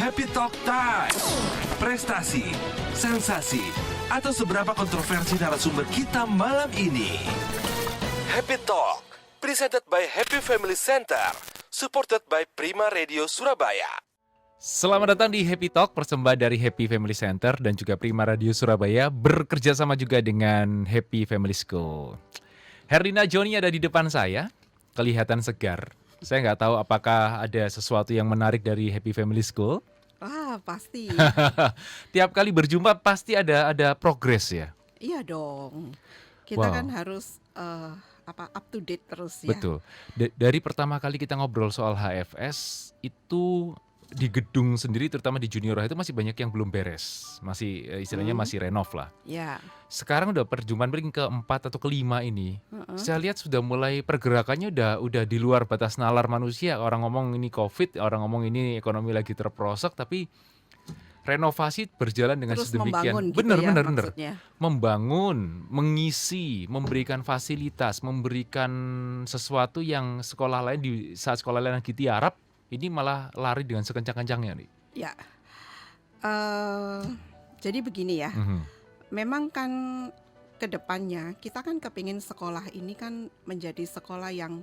Happy Talk Time. Prestasi, sensasi, atau seberapa kontroversi narasumber kita malam ini. Happy Talk, presented by Happy Family Center, supported by Prima Radio Surabaya. Selamat datang di Happy Talk, persembahan dari Happy Family Center dan juga Prima Radio Surabaya, bekerja sama juga dengan Happy Family School. Herlina Joni ada di depan saya, kelihatan segar. Saya nggak tahu apakah ada sesuatu yang menarik dari Happy Family School. Wah, pasti. Tiap kali berjumpa pasti ada progres ya. Iya dong. Kita Wow. kan harus up to date terus ya. Betul. Dari pertama kali kita ngobrol soal HFS itu di gedung sendiri, terutama di Junior itu masih banyak yang belum beres, masih istilahnya masih renov lah. Ya. Sekarang udah perjumpaan paling keempat atau kelima ini, saya lihat sudah mulai pergerakannya udah di luar batas nalar manusia. Orang ngomong ini COVID, orang ngomong ini ekonomi lagi terperosok, tapi renovasi berjalan dengan Terus sedemikian. membangun gitu Benar. maksudnya. Membangun, mengisi, memberikan fasilitas, memberikan sesuatu yang sekolah lain di saat sekolah lain lagi tiarap, ini malah lari dengan sekencang-kencangnya nih. Ya. Jadi begini ya. Memang kan ke depannya kita kan kepingin sekolah ini kan menjadi sekolah yang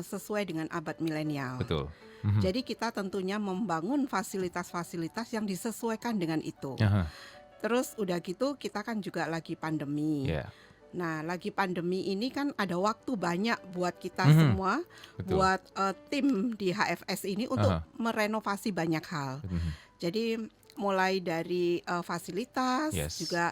sesuai dengan abad milenial. Betul. Jadi kita tentunya membangun fasilitas-fasilitas yang disesuaikan dengan itu. Aha. Terus udah gitu kita kan juga lagi pandemi. Ya, Nah, lagi pandemi ini kan ada waktu banyak buat kita semua, betul. buat tim di HFS ini untuk Aha. merenovasi banyak hal. Jadi mulai dari fasilitas, Yes. juga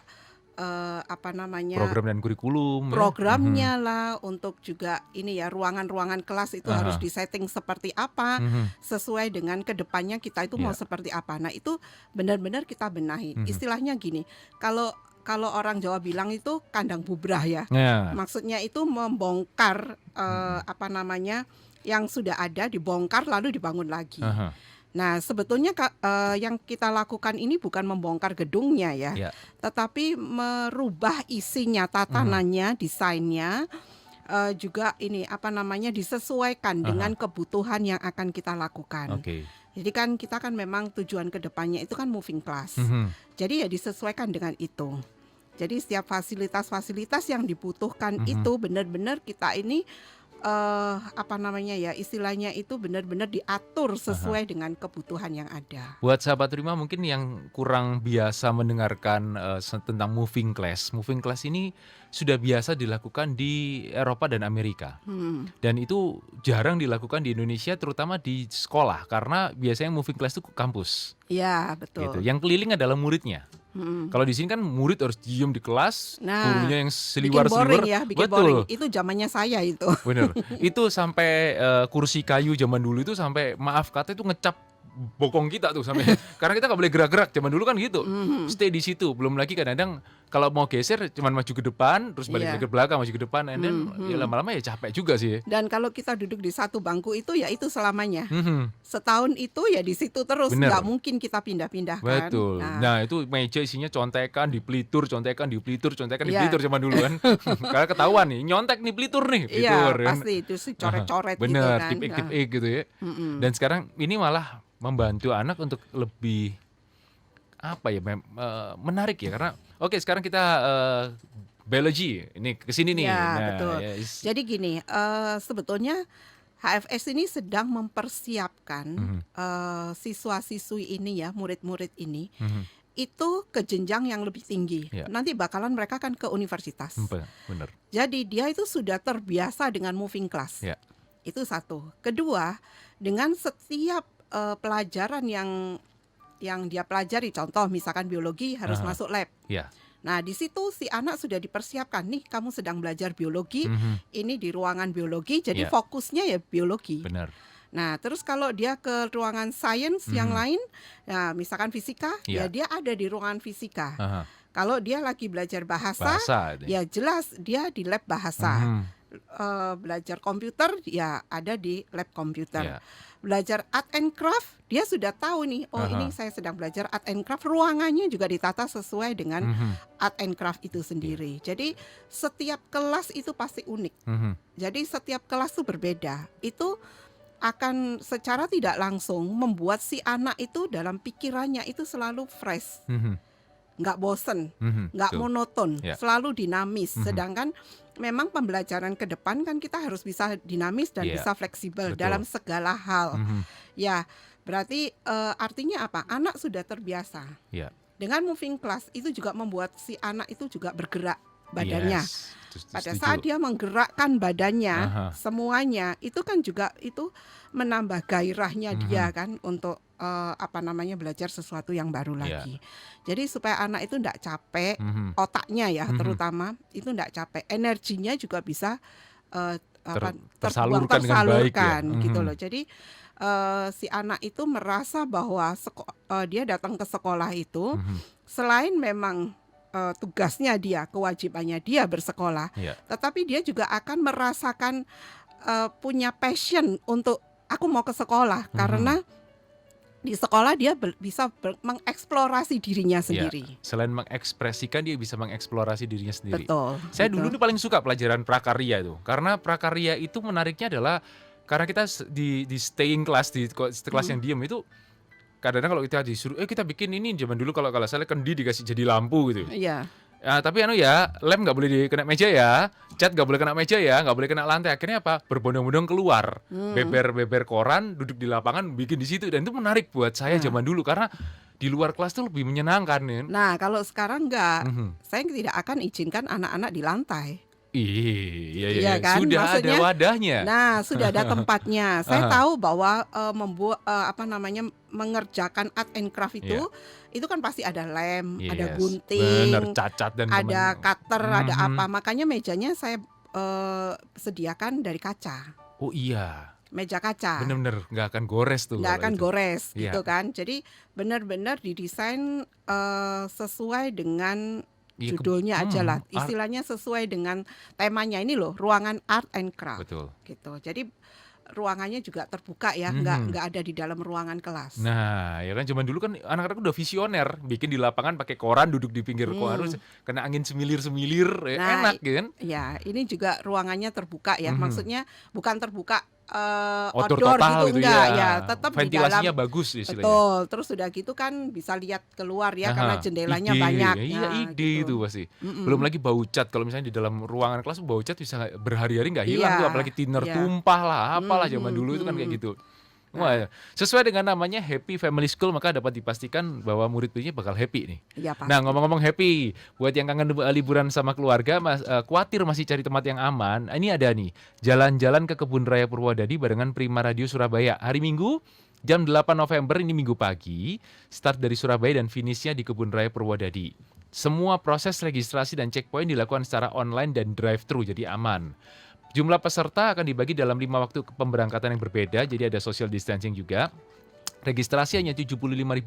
Program dan kurikulum. ya. programnya lah, untuk juga ini ya ruangan-ruangan kelas itu Aha. harus disetting seperti apa, sesuai dengan kedepannya kita itu mau Ya. seperti apa. Nah, itu benar-benar kita benahi. Istilahnya gini, kalau orang Jawa bilang itu kandang bubrah ya. Ya. Maksudnya itu membongkar yang sudah ada, dibongkar lalu dibangun lagi. Aha. Nah, sebetulnya yang kita lakukan ini bukan membongkar gedungnya ya, Ya. tetapi merubah isinya, tatanannya, desainnya, juga ini disesuaikan dengan kebutuhan yang akan kita lakukan. Oke. Jadi kan kita kan memang tujuan kedepannya itu kan moving class. Jadi ya disesuaikan dengan itu. Jadi setiap fasilitas-fasilitas yang dibutuhkan itu benar-benar kita ini istilahnya itu benar-benar diatur sesuai dengan kebutuhan yang ada. Buat sahabat Prima mungkin yang kurang biasa mendengarkan tentang moving class ini sudah biasa dilakukan di Eropa dan Amerika. Dan itu jarang dilakukan di Indonesia, terutama di sekolah, karena biasanya moving class itu kampus. Iya, betul. Gitu. Yang keliling adalah muridnya. Kalau di sini kan murid harus diem di kelas, gurunya yang bikin seliwar-seliwar. boring ya, bikin Betul. boring. Itu zamannya saya itu. Bener. Itu sampai kursi kayu zaman dulu itu sampai maaf kata itu ngecap bokong kita tuh sampai karena kita nggak boleh gerak-gerak zaman dulu kan gitu. Stay di situ. Belum lagi kadang-kadang kalau mau geser cuman maju ke depan terus balik Iya. lagi ke belakang, maju ke depan, and then ya lama-lama ya capek juga sih. Dan kalau kita duduk di satu bangku itu ya itu selamanya. Mhm. Setahun itu ya di situ terus, Bener. nggak mungkin kita pindah-pindah kan. Betul. Nah, itu meja isinya contekan, dipelitur Iya. zaman dulu kan. Karena ketahuan nih, nyontek nih pelitur nih. Iya, pelitur, kan. pasti itu sih coret-coret gitu Bener, kan. tip ek gitu ya. Dan sekarang ini malah membantu anak untuk lebih menarik ya, karena oke sekarang kita biologi ini kesini nih. Ya, Nah, betul. ya, Jadi gini, sebetulnya HFS ini sedang mempersiapkan siswa-siswi ini ya, murid-murid ini itu ke jenjang yang lebih tinggi. Ya. Nanti bakalan mereka kan ke universitas. bener. Jadi dia itu sudah terbiasa dengan moving class. Ya. Itu satu. Kedua, dengan setiap pelajaran yang dia pelajari, contoh misalkan biologi harus masuk lab. Ya. Nah, di situ si anak sudah dipersiapkan, nih kamu sedang belajar biologi, ini di ruangan biologi, jadi Ya. fokusnya ya biologi. Benar. Nah, terus kalau dia ke ruangan sains yang lain, nah misalkan fisika, Ya. ya dia ada di ruangan fisika. Aha. Kalau dia lagi belajar bahasa, Bahasa. ya jelas dia di lab bahasa. Belajar komputer, ya ada di lab komputer. Ya. Belajar art and craft, dia sudah tahu nih, oh ini saya sedang belajar art and craft, ruangannya juga ditata sesuai dengan art and craft itu sendiri. Jadi setiap kelas itu pasti unik. Jadi setiap kelas itu berbeda. Itu akan secara tidak langsung membuat si anak itu dalam pikirannya itu selalu fresh, nggak bosen, nggak betul. monoton, Ya. selalu dinamis. Sedangkan memang pembelajaran ke depan kan kita harus bisa dinamis dan Iya, bisa fleksibel betul. dalam segala hal. Mhm. Ya, berarti artinya apa? Anak sudah terbiasa. Ya. Dengan moving class itu juga membuat si anak itu juga bergerak badannya. Yes, Pada setuju. saat dia menggerakkan badannya, Aha. semuanya itu kan juga itu menambah gairahnya dia kan untuk belajar sesuatu yang baru Iya. lagi. Jadi supaya anak itu tidak capek, Mhm. otaknya ya terutama itu tidak capek, energinya juga bisa tersalurkan dengan baik ya. gitu Mhm. loh. Jadi si anak itu merasa bahwa dia datang ke sekolah itu selain memang tugasnya dia, kewajibannya dia bersekolah, Iya. tetapi dia juga akan merasakan punya passion untuk aku mau ke sekolah karena di sekolah dia bisa mengeksplorasi dirinya sendiri. Ya, selain mengekspresikan, dia bisa mengeksplorasi dirinya sendiri. Betul. Saya betul. dulu nih paling suka pelajaran prakarya itu, karena prakarya itu menariknya adalah karena kita di staying class, di kelas yang diam itu, kadang-kadang kalau kita disuruh, kita bikin ini, zaman dulu kalau salah kendi dikasih jadi lampu gitu. Iya. Tapi lem nggak boleh kena meja ya, cat nggak boleh kena meja ya, nggak boleh kena lantai. Akhirnya apa? Berbondong-bondong keluar, beber koran, duduk di lapangan, bikin di situ. Dan itu menarik buat saya zaman dulu karena di luar kelas tuh lebih menyenangkan ya. Nah, kalau sekarang enggak, saya tidak akan izinkan anak-anak di lantai. Iya, Iya kan? Sudah Maksudnya, ada wadahnya. Nah, sudah ada tempatnya. Saya tahu bahwa mengerjakan art and craft itu kan pasti ada lem, ada Yes, gunting, bener, cacat dan ada cutter, ada Mhm. apa. Makanya mejanya saya sediakan dari kaca, Oh iya, meja kaca. bener-bener nggak akan gores tuh. Nggak kalau akan itu. gores Iya. gitu kan. Jadi benar-benar didesain sesuai dengan Iya, judulnya aja lah. art, Istilahnya sesuai dengan temanya ini loh, ruangan art and craft betul. gitu. Jadi ruangannya juga terbuka ya, nggak ada di dalam ruangan kelas. Nah, ya kan zaman dulu kan anak-anak udah visioner, bikin di lapangan pakai koran, duduk di pinggir koran, terus kena angin semilir-semilir, Nah, enak kan? Ya, ini juga ruangannya terbuka ya. Maksudnya bukan terbuka Outdoor outdoor total gitu gitu enggak ya. ya, tetap di dalam. Ventilasinya bagus istilahnya. Betul. Terus udah gitu kan bisa lihat keluar ya karena Aha, jendelanya ide, banyak. Iya, Nah, ide gitu. itu pasti. Belum lagi bau cat. Kalau misalnya di dalam ruangan kelas bau cat bisa berhari-hari nggak hilang Iya, tuh, apalagi thinner iya. tumpah lah, apalah zaman dulu itu kan kayak gitu. Wah, sesuai dengan namanya Happy Family School, maka dapat dipastikan bahwa murid-muridnya bakal happy nih. Iya, pasti. Nah, ngomong-ngomong happy, buat yang kangen liburan sama keluarga, khawatir masih cari tempat yang aman, ini ada nih, jalan-jalan ke Kebun Raya Purwodadi barengan Prima Radio Surabaya. Hari Minggu, jam 8 November, ini Minggu pagi, start dari Surabaya dan finishnya di Kebun Raya Purwodadi. Semua proses registrasi dan checkpoint dilakukan secara online dan drive-thru, jadi aman. Jumlah peserta akan dibagi dalam 5 waktu pemberangkatan yang berbeda, jadi ada social distancing juga. Registrasi hanya 75.000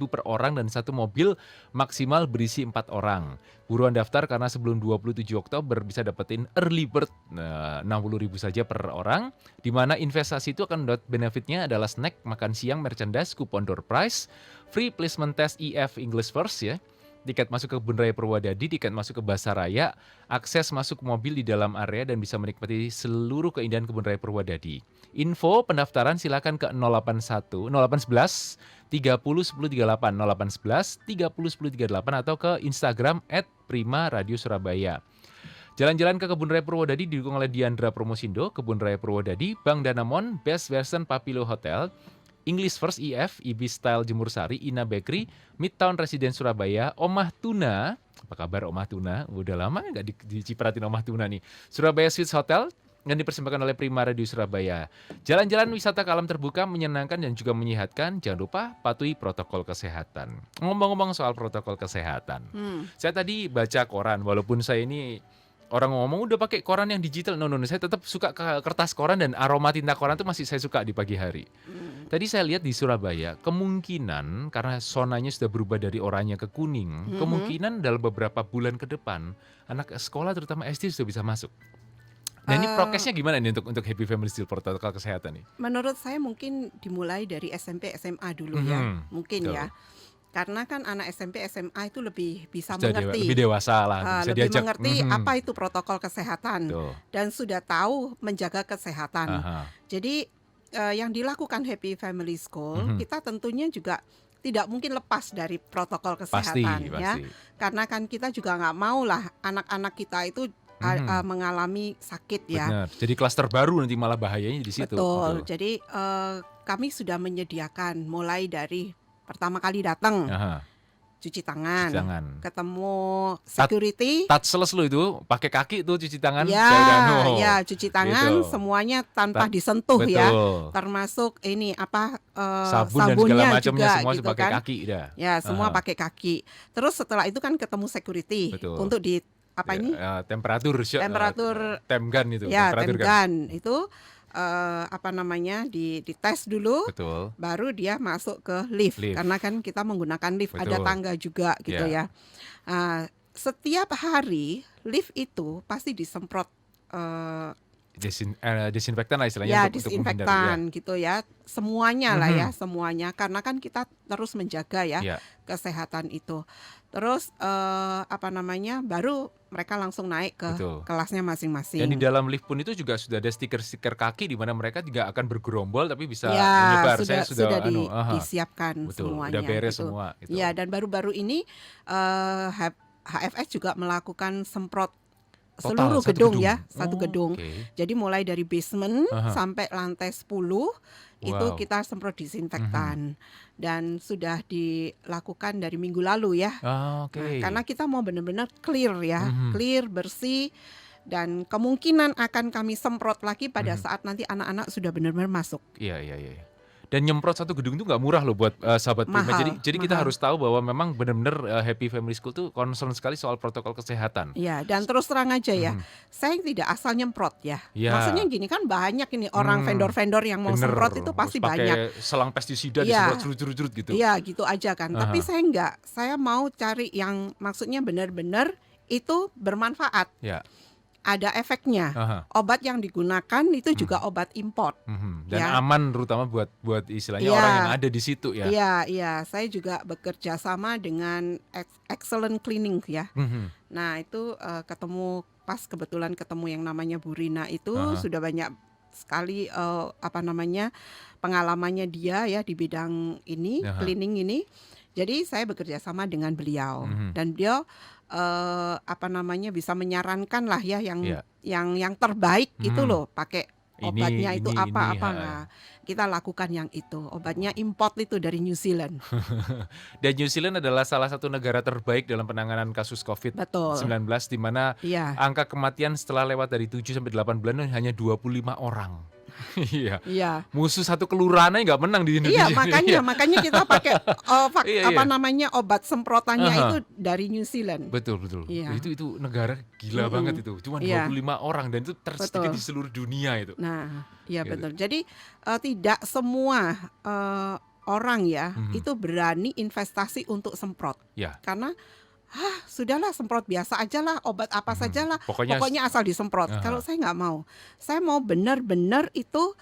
per orang dan satu mobil maksimal berisi 4 orang. Buruan daftar karena sebelum 27 Oktober bisa dapetin early bird 60.000 saja per orang. Di mana investasi itu akan benefitnya adalah snack, makan siang, merchandise, kupon door prize, free placement test EF English First ya. Tiket masuk ke Kebun Raya Purwodadi, tiket masuk ke Basaraya, akses masuk mobil di dalam area dan bisa menikmati seluruh keindahan Kebun Raya Purwodadi. Info pendaftaran silakan ke 0811 30 10 38 0811 30 10 38 atau ke Instagram @primaradiusurabaya. Jalan-jalan ke Kebun Raya Purwodadi didukung oleh Diandra Promosindo, Kebun Raya Purwodadi, Bank Danamon, Best Western Papilo Hotel, English First EF, Ibis Style Jemur Sari, Ina Bakery, Midtown Residence Surabaya, Omah Tuna. Apa kabar Omah Tuna? Udah lama nggak dicipratin Omah Tuna nih. Surabaya Suites Hotel yang dipersembahkan oleh Prima Radio Surabaya. Jalan-jalan wisata ke alam terbuka menyenangkan dan juga menyehatkan. Jangan lupa patuhi protokol kesehatan. Ngomong-ngomong soal protokol kesehatan, saya tadi baca koran, walaupun saya ini orang ngomong udah pakai koran yang digital, no, saya tetap suka ke kertas koran dan aroma tinta koran itu masih saya suka di pagi hari. Tadi saya lihat di Surabaya, kemungkinan karena zonanya sudah berubah dari oranye ke kuning, kemungkinan dalam beberapa bulan ke depan anak sekolah terutama SD sudah bisa masuk. Nah ini prokesnya gimana nih untuk Happy Family Steel protokol kesehatan nih? Menurut saya mungkin dimulai dari SMP SMA dulu ya, mungkin betul. ya. Karena kan anak SMP SMA itu lebih bisa Sudah mengerti, lebih dewasa lah, bisa lebih diajak. mengerti apa itu protokol kesehatan Betul. dan sudah tahu menjaga kesehatan. Aha. Jadi yang dilakukan Happy Family School, kita tentunya juga tidak mungkin lepas dari protokol kesehatan ya. Pasti. Karena kan kita juga nggak mau lah anak-anak kita itu mengalami sakit ya. Benar. Jadi klaster baru nanti malah bahayanya di situ. Betul. Jadi kami sudah menyediakan mulai dari pertama kali datang cuci tangan, ketemu security, touchless lo itu, pakai kaki tuh cuci tangan. Ya, cuci tangan gitu. semuanya tanpa disentuh ya, termasuk ini sabun dan segala macamnya semua gitu pakai kan. kaki dah. Ya, semua pakai kaki. Terus setelah itu kan ketemu security untuk di temperatur temgan itu. Ya, temgan itu dites dulu. Betul. Baru dia masuk ke lift. Karena kan kita menggunakan lift. Betul. Ada tangga juga gitu ya. Setiap hari lift itu pasti disemprot desinfektan lah istilahnya. Ya, disinfektan gitu ya. Semuanya lah ya, semuanya. Karena kan kita terus menjaga ya kesehatan itu. Terus baru mereka langsung naik ke kelasnya masing-masing. Dan di dalam lift pun itu juga sudah ada stiker-stiker kaki di mana mereka tidak akan bergerombol tapi bisa menyebar. Sudah disiapkan semuanya. Sudah beres gitu. semua. Gitu. Ya, dan baru-baru ini HFS juga melakukan semprot seluruh gedung ya, satu gedung. Jadi mulai dari basement sampai lantai 10 itu kita semprot disinfektan. Dan sudah dilakukan dari minggu lalu ya. Nah, karena kita mau benar-benar clear ya, clear, bersih. Dan kemungkinan akan kami semprot lagi pada saat nanti anak-anak sudah benar-benar masuk. Iya. Dan nyemprot satu gedung itu nggak murah loh buat sahabat Prima. Jadi kita harus tahu bahwa memang benar-benar Happy Family School tuh concern sekali soal protokol kesehatan. Ya, dan terus terang aja ya, saya tidak asal nyemprot ya. Maksudnya gini kan banyak ini orang vendor-vendor yang mau semprot itu pasti banyak. Pakai selang pestisida disemprot curut-curut gitu. Iya, gitu aja kan. Tapi saya enggak. Saya mau cari yang maksudnya benar-benar itu bermanfaat. Ya. Ada efeknya. Obat yang digunakan itu juga obat import. Dan aman terutama buat istilahnya orang yang ada di situ ya. Iya. Saya juga bekerja sama dengan Excellent Cleaning ya. Nah itu kebetulan ketemu yang namanya Bu Rina itu sudah banyak sekali pengalamannya dia ya di bidang ini, cleaning ini. Jadi saya bekerja sama dengan beliau dan beliau bisa menyarankan lah ya yang terbaik gitu loh, pakai obatnya itu apa. Nah, kita lakukan yang itu. Obatnya import itu dari New Zealand. Dan New Zealand adalah salah satu negara terbaik dalam penanganan kasus COVID-19 di mana angka kematian setelah lewat dari 7 sampai 8 bulan hanya 25 orang. Iya. Musuh satu kelurahan aja nggak menang di Indonesia. Iya, makanya kita pakai obat semprotannya itu dari New Zealand. Betul. Iya. Itu negara gila banget itu. Cuma 25 orang dan itu tersedikit di seluruh dunia itu. Nah, iya betul. Jadi tidak semua orang itu berani investasi untuk semprot. Karena sudahlah semprot biasa aja lah, obat apa saja lah, pokoknya asal disemprot. Kalau saya nggak mau, saya mau benar-benar itu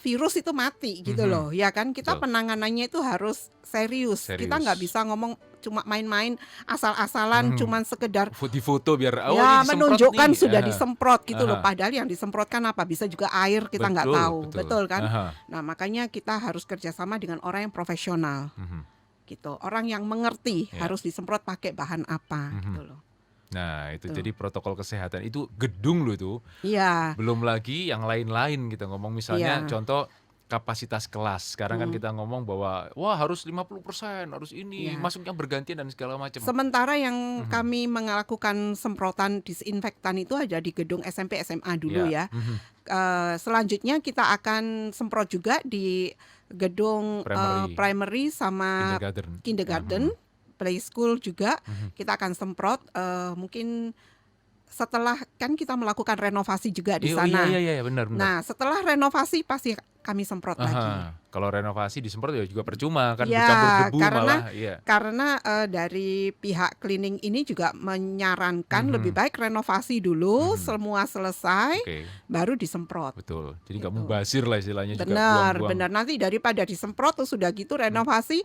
virus itu mati gitu loh, ya kan? Kita penanganannya itu harus serius. Kita nggak bisa ngomong cuma main-main asal-asalan, cuman sekedar di foto biar menunjukkan nih. Sudah disemprot gitu loh. Padahal yang disemprotkan apa? Bisa juga air, kita nggak tahu, betul kan? Nah makanya kita harus kerjasama dengan orang yang profesional. Gitu. Orang yang mengerti harus disemprot pakai bahan apa gitu loh. Nah, itu jadi protokol kesehatan itu gedung loh itu. Iya. Belum lagi yang lain-lain kita ngomong misalnya contoh kapasitas kelas. Sekarang kan kita ngomong bahwa harus 50%, harus ini, masuknya bergantian dan segala macam. Sementara yang kami melakukan semprotan disinfektan itu ada di gedung SMP SMA dulu ya. Selanjutnya kita akan semprot juga di gedung primary sama kindergarten, play school juga. Kita akan semprot mungkin setelah kan kita melakukan renovasi juga di sana. Iya, benar. Nah, setelah renovasi pasti kami semprot lagi. Kalau renovasi disemprot ya juga percuma kan, bercampur debu malah. Karena dari pihak cleaning ini juga menyarankan lebih baik renovasi dulu, semua selesai, baru disemprot. Betul. Jadi nggak mubazir lah istilahnya juga. Benar. Nanti daripada disemprot tuh sudah gitu renovasi.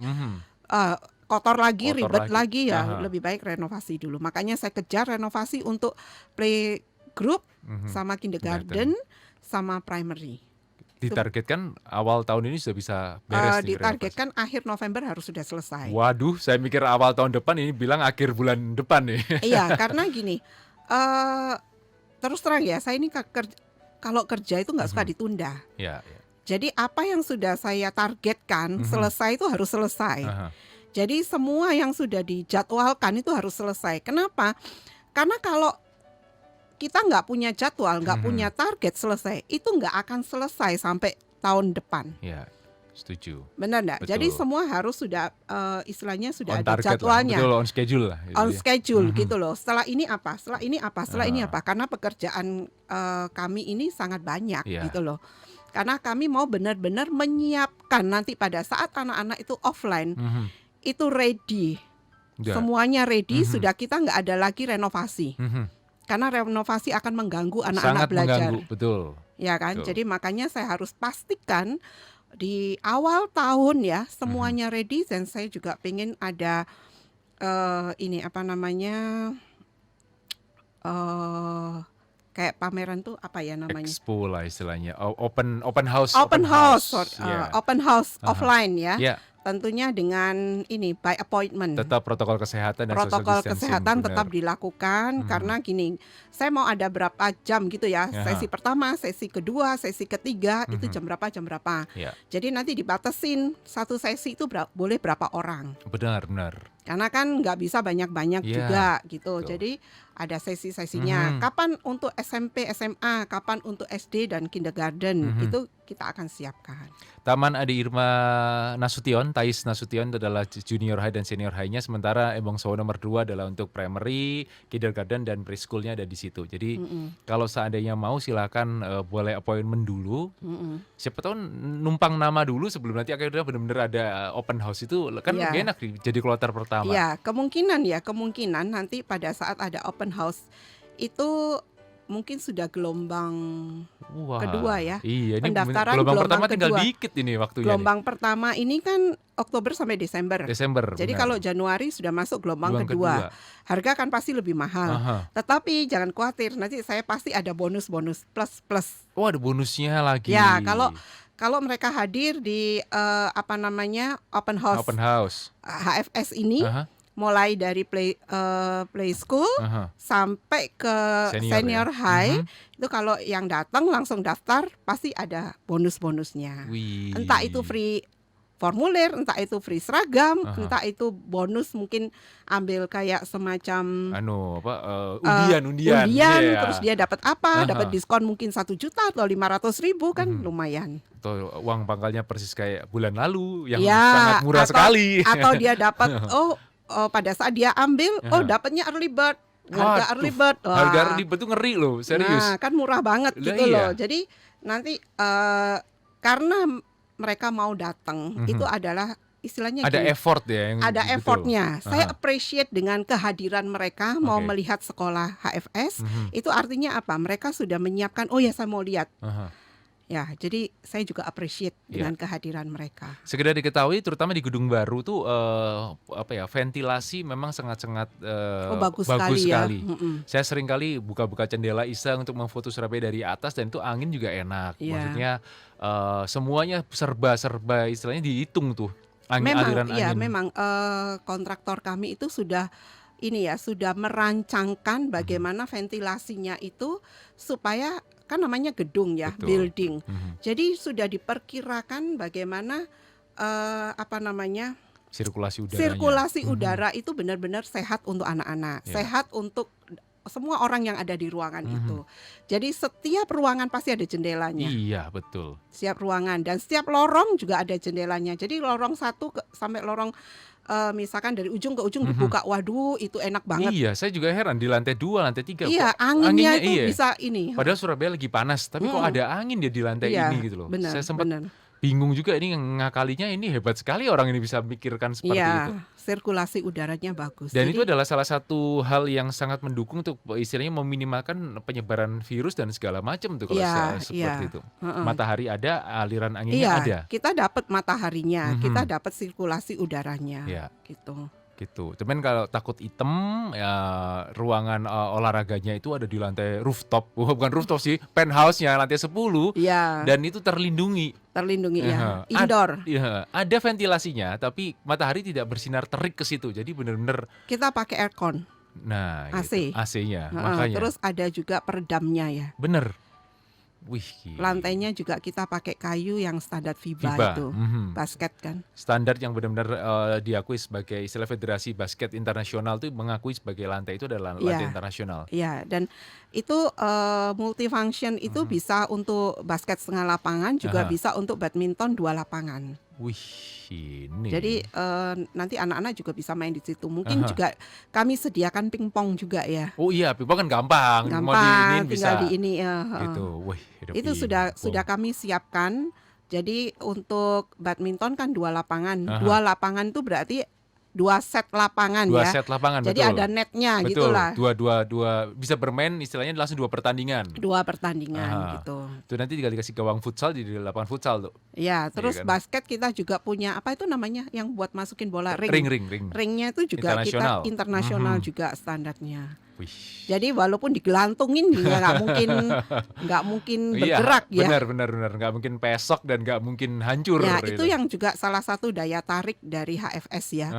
Kotor lagi, ribet lagi ya, lebih baik renovasi dulu. Makanya saya kejar renovasi untuk play group sama kindergarten sama primary. Ditargetkan awal tahun ini sudah bisa beres nih. Ditargetkan akhir November harus sudah selesai. Waduh, saya mikir awal tahun depan, ini bilang akhir bulan depan nih. Iya, karena gini, terus terang ya, saya ini kalau kerja itu nggak suka ditunda. Ya. Jadi apa yang sudah saya targetkan selesai itu harus selesai. Jadi semua yang sudah dijadwalkan itu harus selesai. Kenapa? Karena kalau kita nggak punya jadwal, nggak punya target selesai, itu nggak akan selesai sampai tahun depan. Ya, setuju. Benar nggak? Jadi semua harus sudah istilahnya sudah on ada jadwalnya. Betul, on schedule lah. On schedule gitu loh. Setelah ini apa? Setelah ini apa? Setelah ini apa? Karena pekerjaan kami ini sangat banyak gitu loh. Karena kami mau benar-benar menyiapkan nanti pada saat anak-anak itu offline, itu ready. Semuanya ready, sudah kita nggak ada lagi renovasi. Karena renovasi akan mengganggu anak-anak belajar. Mengganggu, betul. Ya kan? Betul. Jadi makanya saya harus pastikan di awal tahun ya semuanya ready, dan saya juga pengen ada ini apa namanya kayak pameran tuh apa ya namanya? Expo lah istilahnya. Open house. Open house offline ya. Tentunya dengan ini by appointment. Tetap protokol kesehatan dan protokol social kesehatan distancing, tetap dilakukan karena gini, saya mau ada berapa jam gitu ya. Sesi pertama, sesi kedua, sesi ketiga itu jam berapa. Jadi nanti dibatasin satu sesi itu boleh berapa orang. Benar. Karena kan nggak bisa banyak-banyak juga gitu. Betul. Jadi ada sesi-sesinya. Kapan untuk SMP, SMA, kapan untuk SD dan kindergarten itu kita akan siapkan. Taman Adi Irma Nasution, Thais Nasution itu adalah junior high dan senior high-nya, sementara Ebong Sowo nomor 2 adalah untuk primary, kindergarten dan preschool-nya ada di situ. Jadi kalau seandainya mau silakan boleh appointment dulu. Siapa tahu numpang nama dulu sebelum nanti akhirnya benar-benar ada open house itu kan enak jadi kloter pertama. Ya, kemungkinan nanti pada saat ada open house itu mungkin sudah gelombang kedua ya. Iya, ini pendaftaran gelombang pertama kedua. tinggal dikit ini waktunya. Gelombang pertama ini kan Oktober sampai Desember. Benar. Jadi kalau Januari sudah masuk gelombang kedua. Harga kan pasti lebih mahal. Tetapi jangan khawatir, nanti saya pasti ada bonus-bonus plus. Oh, ada bonusnya lagi. Ya, kalau mereka hadir di open house. HFS ini. Mulai dari play school sampai ke senior high, itu kalau yang datang langsung daftar pasti ada bonus-bonusnya. Entah itu free formulir, entah itu free seragam, entah itu bonus mungkin ambil kayak semacam undian. Terus dia dapat apa? Dapat diskon mungkin 1 juta atau 500.000 kan lumayan. Atau uang pangkalnya persis kayak bulan lalu yang sangat murah sekali. Atau dia dapat pada saat dia ambil, dapatnya early bird. Harga early bird. Harga early bird tuh ngeri loh, serius. Nah, kan murah banget gitu loh. Jadi nanti karena mereka mau datang, itu adalah istilahnya ada effort ya. Ada effortnya. Saya appreciate dengan kehadiran mereka mau melihat sekolah HFS. Itu artinya apa? Mereka sudah menyiapkan, saya mau lihat. Ya, jadi saya juga appreciate dengan kehadiran mereka. Sekedar diketahui, terutama di gedung baru tuh ventilasi memang sangat-sangat bagus sekali. Saya sering kali buka-buka jendela iseng untuk memfoto Surabaya dari atas dan itu angin juga enak. Maksudnya semuanya serba istilahnya dihitung tuh aliran angin. Memang kontraktor kami itu sudah merancangkan bagaimana ventilasinya itu supaya kan namanya gedung ya. Betul. Building. Jadi sudah diperkirakan bagaimana sirkulasi udara itu benar-benar sehat untuk anak-anak, sehat untuk semua orang yang ada di ruangan itu. Jadi setiap ruangan pasti ada jendelanya. Iya, betul. Setiap ruangan dan setiap lorong juga ada jendelanya. Jadi lorong 1 sampai lorong misalkan dari ujung ke ujung dibuka, waduh itu enak banget. Iya, saya juga heran di lantai 2, lantai 3. Iya, anginnya itu bisa ini. Padahal Surabaya lagi panas, tapi kok ada angin dia di lantai ini gitu loh. Saya sempat bingung juga ini ngakalinya, ini hebat sekali orang ini bisa mikirkan seperti itu. Sirkulasi udaranya bagus. Dan itu adalah salah satu hal yang sangat mendukung untuk istilahnya meminimalkan penyebaran virus dan segala macam tuh kalau seperti itu. Matahari ada, aliran anginnya ada. Kita dapat mataharinya, kita dapat sirkulasi udaranya gitu. Gitu. Cuman kalau takut hitam, ya ruangan olahraganya itu ada di lantai rooftop. Bukan rooftop sih, penthouse-nya lantai 10. Iya. Dan itu terlindungi. Terlindungi ya, indoor. Ada ventilasinya, tapi matahari tidak bersinar terik ke situ. Jadi benar-benar kita pakai aircon. Nah, AC. Gitu. AC-nya, makanya. Terus ada juga peredamnya ya. Bener. Wih, lantainya juga kita pakai kayu yang standar FIBA itu, basket kan. Standar yang benar-benar diakui sebagai istilah Federasi Basket Internasional itu mengakui sebagai lantai itu adalah lantai internasional. Iya, dan itu multifunction itu bisa untuk basket setengah lapangan, juga bisa untuk badminton 2 lapangan. Wih, ini. Jadi nanti anak-anak juga bisa main di situ. Mungkin juga kami sediakan pingpong juga ya. Oh iya, pingpong kan gampang. Mau tinggal bisa. di ini. Gitu. Wih, itu sudah kami siapkan. Jadi untuk badminton kan 2 lapangan. 2 lapangan itu berarti 2 set lapangan 2 ya. set lapangan, jadi betul. ada netnya betul. Gitulah. Dua bisa bermain istilahnya langsung 2 pertandingan. 2 pertandingan gitu. Itu nanti tinggal dikasih gawang futsal di lapangan futsal tuh. Ya, terus kan? Basket kita juga punya apa itu namanya yang buat masukin bola ring. Ringnya itu juga kita internasional juga standarnya. Wih. Jadi walaupun digelantungin juga nggak mungkin bergerak ya. Benar nggak mungkin pesok dan nggak mungkin hancur. Ya itu yang juga salah satu daya tarik dari HFS ya.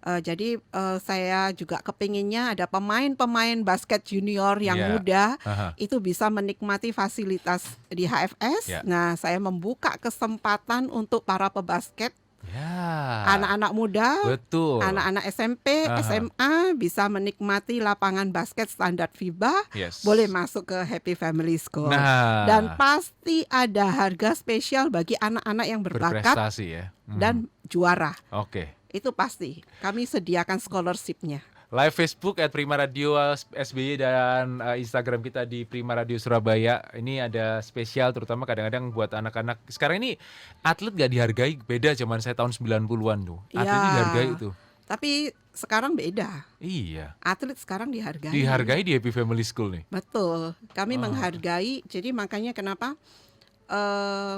Jadi saya juga kepinginnya ada pemain basket junior yang muda itu bisa menikmati fasilitas di HFS. Nah saya membuka kesempatan untuk para pebasket. Anak-anak muda, betul. Anak-anak SMP, SMA bisa menikmati lapangan basket standar FIBA, boleh masuk ke Happy Family School. Dan pasti ada harga spesial bagi anak-anak yang berbakat dan juara. Itu pasti. Kami sediakan scholarship-nya. Live Facebook @Prima Radio SBY dan Instagram kita di Prima Radio Surabaya. Ini ada spesial terutama kadang-kadang buat anak-anak. Sekarang ini atlet gak dihargai, beda zaman saya tahun 90-an tuh. Atlet dihargai tuh. Tapi sekarang beda. Iya. Atlet sekarang dihargai. Dihargai di Happy Family School nih. Betul. Kami menghargai. Jadi makanya kenapa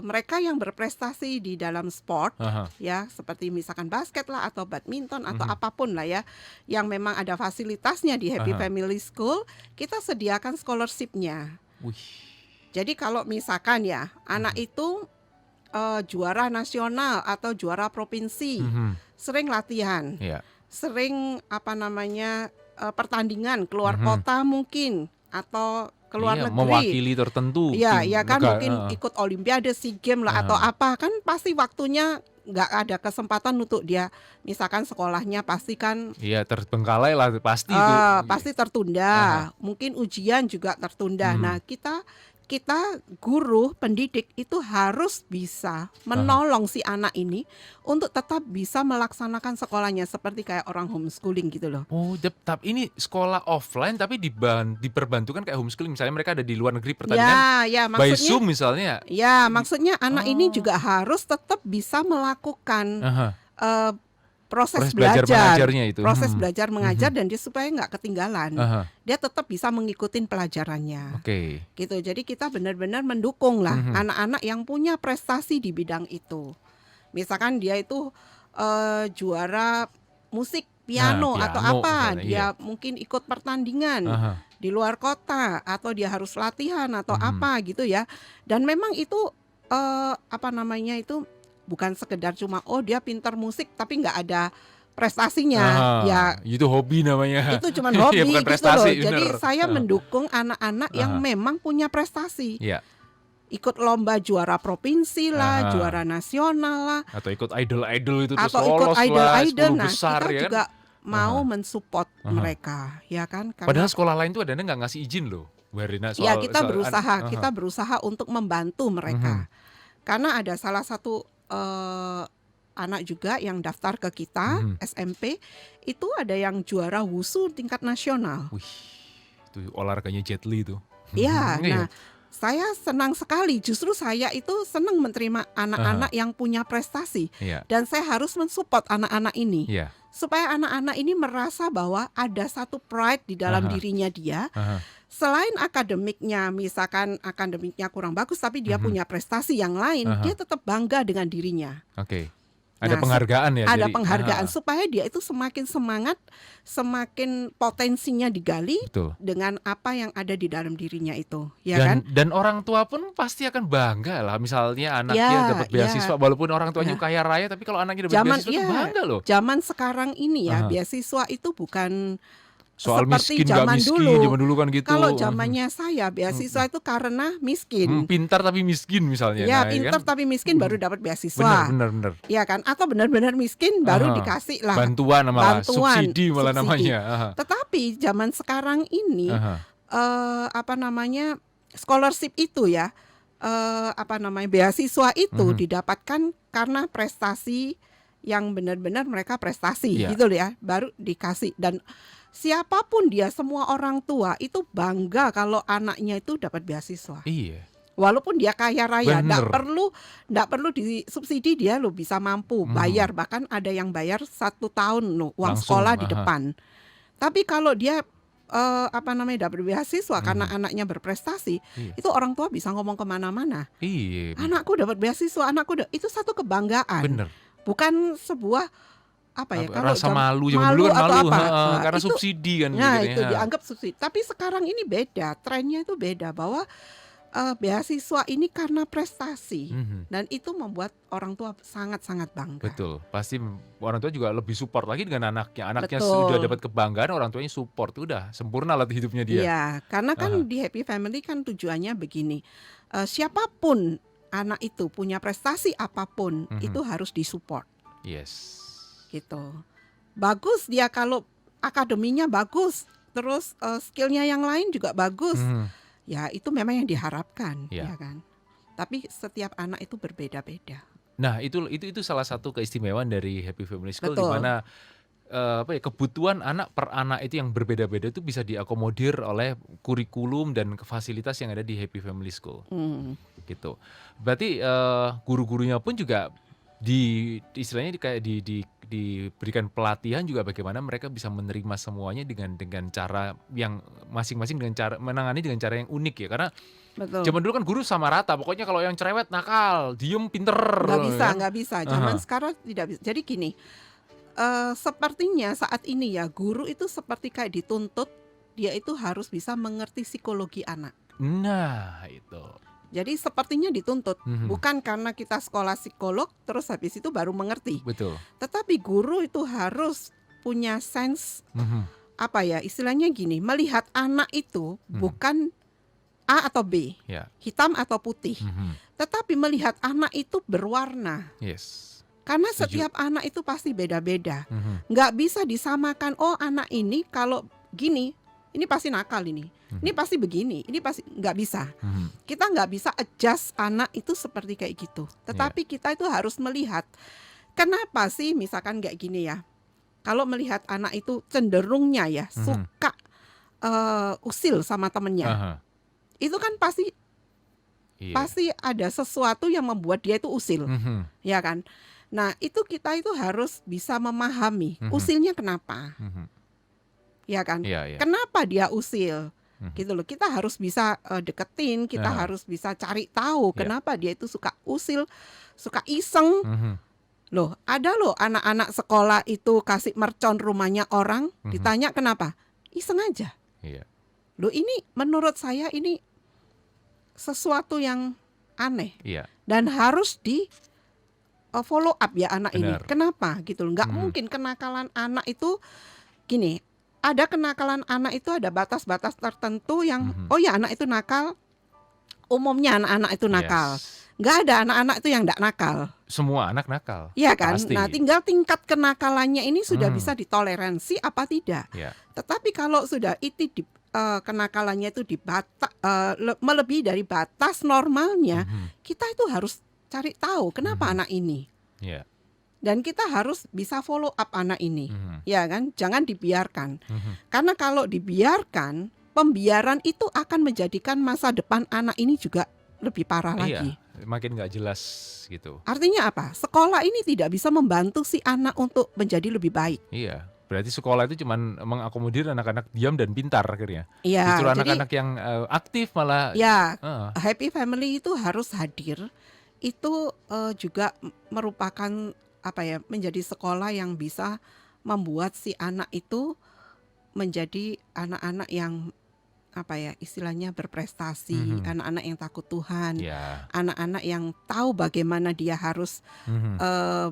mereka yang berprestasi di dalam sport ya seperti misalkan basket lah atau badminton atau apapun lah ya yang memang ada fasilitasnya di Happy Family School, kita sediakan scholarship-nya. Jadi kalau misalkan ya anak itu juara nasional atau juara provinsi, sering latihan, sering pertandingan keluar kota mungkin atau keluar negeri, mewakili tertentu. Iya kan mungkin ikut Olimpiade, SEA Games lah atau apa, kan pasti waktunya nggak ada kesempatan untuk dia, misalkan sekolahnya pasti kan terbengkalai lah pasti itu. Pasti tertunda, mungkin ujian juga tertunda. Nah kita guru pendidik itu harus bisa menolong si anak ini untuk tetap bisa melaksanakan sekolahnya seperti kayak orang homeschooling gitu loh. Oh, tapi ini sekolah offline tapi diperbantukan kayak homeschooling, misalnya mereka ada di luar negeri pertandingan by Zoom misalnya. Ya, maksudnya anak ini juga harus tetap bisa melakukan proses belajar mengajarnya itu. Proses belajar mengajar dan dia supaya nggak ketinggalan. Dia tetap bisa mengikuti pelajarannya. Gitu. Jadi kita benar-benar mendukung lah anak-anak yang punya prestasi di bidang itu. Misalkan dia itu juara musik piano atau apa, dia mungkin ikut pertandingan di luar kota atau dia harus latihan atau apa gitu ya. Dan memang itu itu bukan sekedar cuma dia pintar musik tapi nggak ada prestasinya. Itu hobi namanya. Itu cuma hobi bukan gitu prestasi, loh. Jadi saya mendukung anak-anak yang memang punya prestasi. Ikut lomba juara provinsi lah, juara nasional lah, atau ikut idol itu terus atau lolos ikut idol. Nah, besar, kita juga kan? mau mensupport mereka, ya kan? Karena padahal sekolah lain tuh kadang-kadang nggak ngasih izin loh, kita berusaha untuk membantu mereka. Karena ada salah satu anak juga yang daftar ke kita SMP, itu ada yang juara wushu tingkat nasional. Wih, itu olahraganya Jet Li tuh. Iya, nah saya senang sekali. Justru saya itu senang menerima anak-anak yang punya prestasi, dan saya harus mensupport anak-anak ini supaya anak-anak ini merasa bahwa ada satu pride di dalam dirinya dia. Selain akademiknya, misalkan akademiknya kurang bagus tapi dia punya prestasi yang lain, dia tetap bangga dengan dirinya. Ada penghargaan ya. Ada penghargaan supaya dia itu semakin semangat, semakin potensinya digali. Betul. Dengan apa yang ada di dalam dirinya itu, ya dan, kan? Dan orang tua pun pasti akan bangga lah, misalnya anaknya dapat beasiswa, walaupun orang tuanya kaya raya, tapi kalau anaknya dapat beasiswa itu bangga loh. Zaman sekarang ini ya, beasiswa itu bukan soal seperti miskin zaman dulu kan gitu. Kalau zamannya saya beasiswa itu karena miskin. Pintar tapi miskin misalnya. Ya, pintar tapi miskin baru dapat beasiswa. Benar. Iya kan? Atau benar-benar miskin baru dikasih lah bantuan, subsidi malah namanya. Tetapi zaman sekarang ini scholarship itu ya, beasiswa itu didapatkan karena prestasi yang benar-benar mereka prestasi gitu ya, baru dikasih. Dan siapapun dia, semua orang tua itu bangga kalau anaknya itu dapat beasiswa. Iya. Walaupun dia kaya raya, nggak perlu disubsidi, dia lo bisa mampu bayar. Bahkan ada yang bayar 1 tahun uang langsung, sekolah di depan. Tapi kalau dia dapat beasiswa karena anaknya berprestasi, itu orang tua bisa ngomong kemana-mana. Iya. Anakku dapat beasiswa, itu satu kebanggaan. Bener. Bukan sebuah rasa malu dulu kan malu karena itu, subsidi kan. Nah itu dianggap subsidi. Tapi sekarang ini beda, trennya itu beda, bahwa beasiswa ini karena prestasi, dan itu membuat orang tua sangat-sangat bangga. Betul, pasti orang tua juga lebih support lagi dengan anaknya sudah dapat kebanggaan, orang tuanya support, udah sempurna lah hidupnya dia. Iya, karena kan di Happy Family kan tujuannya begini, siapapun anak itu punya prestasi apapun, itu harus disupport. Yes. Gitu. Bagus dia kalau akademinya bagus, terus skillnya yang lain juga bagus, ya itu memang yang diharapkan, ya kan. Tapi setiap anak itu berbeda-beda. Nah itu salah satu keistimewaan dari Happy Family School, di mana kebutuhan anak per anak itu yang berbeda-beda itu bisa diakomodir oleh kurikulum dan fasilitas yang ada di Happy Family School. Gitu. Berarti guru-gurunya pun juga istilahnya kayak diberikan pelatihan juga bagaimana mereka bisa menerima semuanya dengan cara yang masing-masing, dengan cara menangani dengan cara yang unik ya. Karena zaman dulu kan guru sama rata, pokoknya kalau yang cerewet nakal, diem pinter. Nggak bisa. Zaman sekarang tidak bisa. Jadi gini, sepertinya saat ini ya guru itu seperti kayak dituntut, dia itu harus bisa mengerti psikologi anak. Nah itu. Jadi sepertinya dituntut, bukan karena kita sekolah psikolog terus habis itu baru mengerti. Betul. Tetapi guru itu harus punya sense, istilahnya gini, melihat anak itu bukan A atau B, hitam atau putih, tetapi melihat anak itu berwarna. Yes. Karena setiap anak itu pasti beda-beda, nggak bisa disamakan. Oh anak ini kalau gini, ini pasti nakal ini pasti begini, ini pasti nggak bisa. Kita nggak bisa adjust anak itu seperti kayak gitu. Tetapi kita itu harus melihat kenapa sih misalkan kayak gini ya. Kalau melihat anak itu cenderungnya ya suka usil sama temennya, itu kan pasti ada sesuatu yang membuat dia itu usil, ya kan. Nah itu kita itu harus bisa memahami usilnya kenapa. Ya kan, kenapa dia usil, gitu loh. Kita harus bisa deketin, kita harus bisa cari tahu kenapa dia itu suka usil, suka iseng. Loh, ada loh anak-anak sekolah itu kasih mercon rumahnya orang, ditanya kenapa, iseng aja. Loh ini menurut saya ini sesuatu yang aneh, dan harus di follow up ya anak ini. Kenapa gitu loh? Nggak mungkin kenakalan anak itu gini. Ada kenakalan anak itu ada batas-batas tertentu yang anak itu nakal. Umumnya anak-anak itu nakal. Nggak ada anak-anak itu yang nggak nakal. Semua anak nakal. Iya kan? Pasti. Nah tinggal tingkat kenakalannya ini sudah bisa ditoleransi apa tidak. Tetapi kalau sudah itu kenakalannya itu melebihi dari batas normalnya, kita itu harus cari tahu kenapa anak ini. Dan kita harus bisa follow up anak ini, ya kan? Jangan dibiarkan. Karena kalau dibiarkan, pembiaran itu akan menjadikan masa depan anak ini juga lebih parah lagi. Makin nggak jelas gitu. Artinya apa? Sekolah ini tidak bisa membantu si anak untuk menjadi lebih baik. Iya, berarti sekolah itu cuma mengakomodir anak-anak diam dan pintar akhirnya. Iya. Justru anak-anak yang aktif malah. Ya, Happy Family itu harus hadir. Itu juga merupakan menjadi sekolah yang bisa membuat si anak itu menjadi anak-anak yang istilahnya berprestasi, anak-anak yang takut Tuhan, anak-anak yang tahu bagaimana dia harus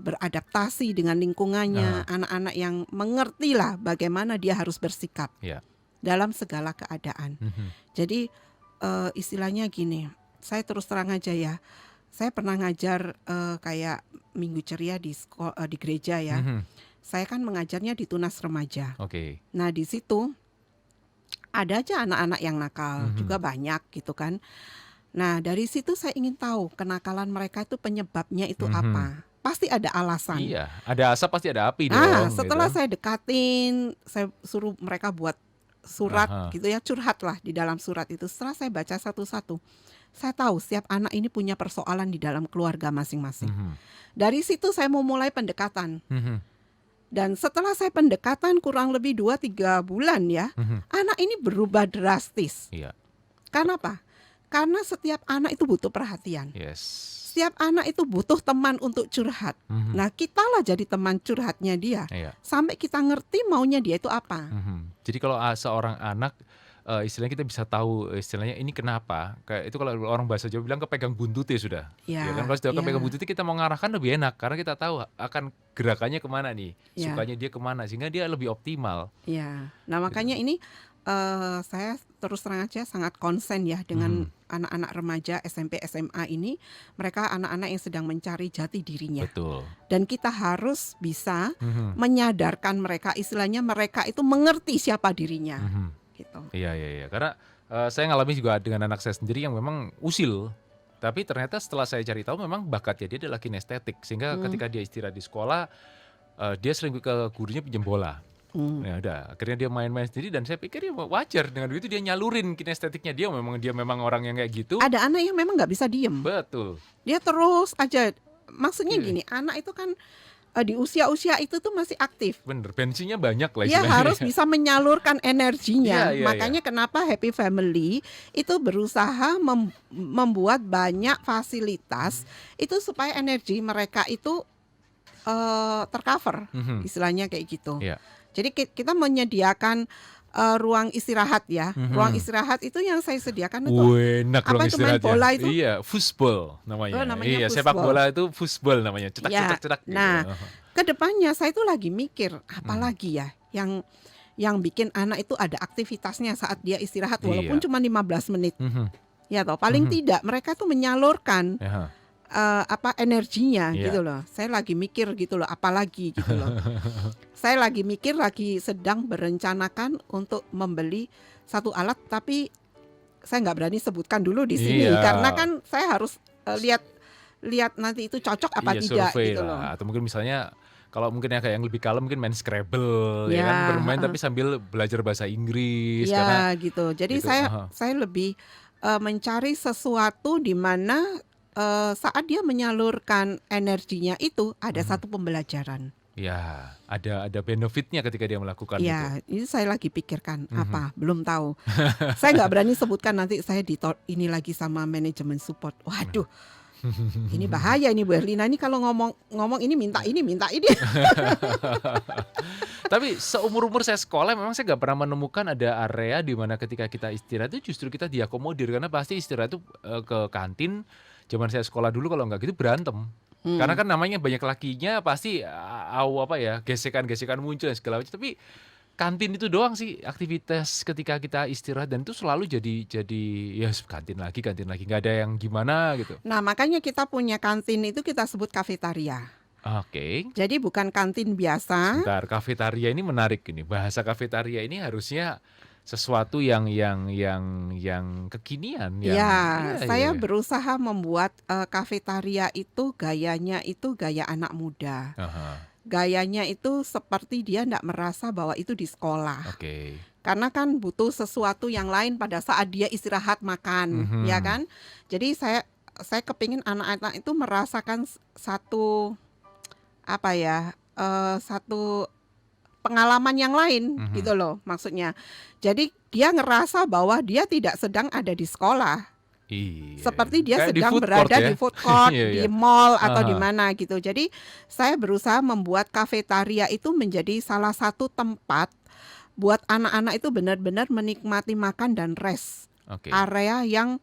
beradaptasi dengan lingkungannya, anak-anak yang mengerti lah bagaimana dia harus bersikap dalam segala keadaan. Jadi istilahnya gini, saya terus terang aja ya, saya pernah ngajar kayak Minggu Ceria di gereja ya. Saya kan mengajarnya di Tunas Remaja. Nah di situ ada aja anak-anak yang nakal, juga banyak gitu kan. Nah dari situ saya ingin tahu kenakalan mereka itu penyebabnya itu apa. Pasti ada alasan. Iya, ada asap pasti ada api dong. Nah setelah saya dekatin, saya suruh mereka buat surat gitu ya, curhat lah di dalam surat itu. Setelah saya baca satu-satu, saya tahu setiap anak ini punya persoalan di dalam keluarga masing-masing. Dari situ saya mau mulai pendekatan. Dan setelah saya pendekatan kurang lebih 2-3 bulan ya, anak ini berubah drastis. Karena apa? Karena setiap anak itu butuh perhatian. Setiap anak itu butuh teman untuk curhat. Nah kitalah jadi teman curhatnya dia. Sampai kita ngerti maunya dia itu apa. Jadi kalau seorang anak, istilahnya kita bisa tahu istilahnya ini kenapa. Kayak itu kalau orang bahasa Jawa bilang kepegang buntutnya sudah. Ya kan, kalau sudah kepegang buntutnya kita mau ngarahkan lebih enak. Karena kita tahu akan gerakannya kemana nih. Sukanya dia kemana. Sehingga dia lebih optimal. Nah makanya ini saya terus terang aja sangat konsen ya dengan anak-anak remaja SMP SMA ini. Mereka anak-anak yang sedang mencari jati dirinya. Dan kita harus bisa menyadarkan mereka, istilahnya mereka itu mengerti siapa dirinya. Gitu. Iya. Karena saya ngalami juga dengan anak saya sendiri yang memang usil. Tapi ternyata setelah saya cari tahu memang bakatnya dia adalah kinestetik. Sehingga ketika dia istirahat di sekolah, dia sering ke gurunya pinjam bola. Ya udah, akhirnya dia main-main sendiri dan saya pikir ya wajar dengan begitu dia nyalurin kinestetiknya dia memang orang yang kayak gitu. Ada anak yang memang nggak bisa diem. Betul. Dia terus aja. Maksudnya gini, anak itu kan di usia-usia itu tuh masih aktif. Bener, bensinnya banyak lah dia istilahnya. harus bisa menyalurkan energinya. Iya. Makanya kenapa Happy Family itu berusaha membuat banyak fasilitas itu supaya energi mereka itu tercover, istilahnya kayak gitu. Jadi kita menyediakan ruang istirahat ya. Ruang istirahat itu yang saya sediakan itu enak ruang istirahat bola itu? Iya, foosball namanya. Namanya sepak bola itu foosball namanya. Cetak. Nah, gitu. Kedepannya saya itu lagi mikir apalagi ya yang bikin anak itu ada aktivitasnya saat dia istirahat walaupun cuma 15 menit. Ya toh, paling tidak mereka tuh menyalurkan energinya gitu loh. Saya lagi mikir gitu loh, apalagi gitu loh. Saya lagi mikir, lagi sedang berencanakan untuk membeli satu alat, tapi saya nggak berani sebutkan dulu di sini karena kan saya harus lihat nanti itu cocok apa tidak gitu loh. Atau mungkin misalnya kalau mungkin kayak yang lebih kalem mungkin main Scrabble ya kan, bermain tapi sambil belajar bahasa Inggris karena gitu. Jadi gitu, saya lebih mencari sesuatu di mana saat dia menyalurkan energinya itu ada satu pembelajaran. Ya, ada benefitnya ketika dia melakukan itu. Ya, ini saya lagi pikirkan apa, belum tahu. Saya nggak berani sebutkan, nanti saya ini lagi sama manajemen support. Waduh, ini bahaya ini Bu Erlina, ini kalau ngomong ini minta ini. Tapi seumur-umur saya sekolah memang saya nggak pernah menemukan ada area di mana ketika kita istirahat itu justru kita diakomodir, karena pasti istirahat itu ke kantin. Zaman saya sekolah dulu kalau nggak gitu berantem. Karena kan namanya banyak lakinya pasti gesekan-gesekan muncul dan segala macam. Tapi kantin itu doang sih aktivitas ketika kita istirahat, dan itu selalu jadi ya kantin lagi nggak ada yang gimana gitu. Nah makanya kita punya kantin itu kita sebut kafetaria. Jadi bukan kantin biasa. Sebentar, kafetaria ini menarik ini. Bahasa kafetaria ini harusnya sesuatu yang kekinian. Saya berusaha membuat kafetaria itu gayanya itu gaya anak muda. Gayanya itu seperti dia tidak merasa bahwa itu di sekolah. Karena kan butuh sesuatu yang lain pada saat dia istirahat makan, ya kan? Jadi saya kepingin anak-anak itu merasakan satu satu pengalaman yang lain gitu loh maksudnya. Jadi dia ngerasa bahwa dia tidak sedang ada di sekolah, Iya. Seperti dia Kayak di sedang food court berada ya. di food court, Iya, di iya. mall atau di Aha. mana gitu. Jadi saya berusaha membuat kafetaria itu menjadi salah satu tempat buat anak-anak itu benar-benar menikmati makan dan rest. Oke. Area yang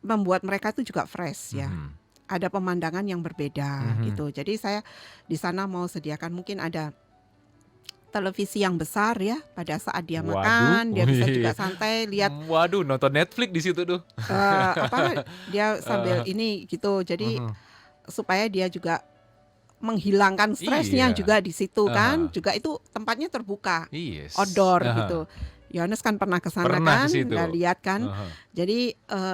membuat mereka itu juga fresh ya. Mhm. Ada pemandangan yang berbeda Mhm. gitu. Jadi saya di sana mau sediakan mungkin ada televisi yang besar ya, pada saat dia Waduh. makan, dia bisa Wih. juga santai lihat Waduh, nonton Netflix di situ tuh. dia sambil Heeh. ini gitu. Jadi Mhm. supaya dia juga menghilangkan stresnya Iya. juga di situ kan. Aha. Juga itu tempatnya terbuka, Yes. outdoor Aha. gitu. Yohanes kan pernah ke sana Pernah kan, ke situ. udah lihat kan. Aha. Jadi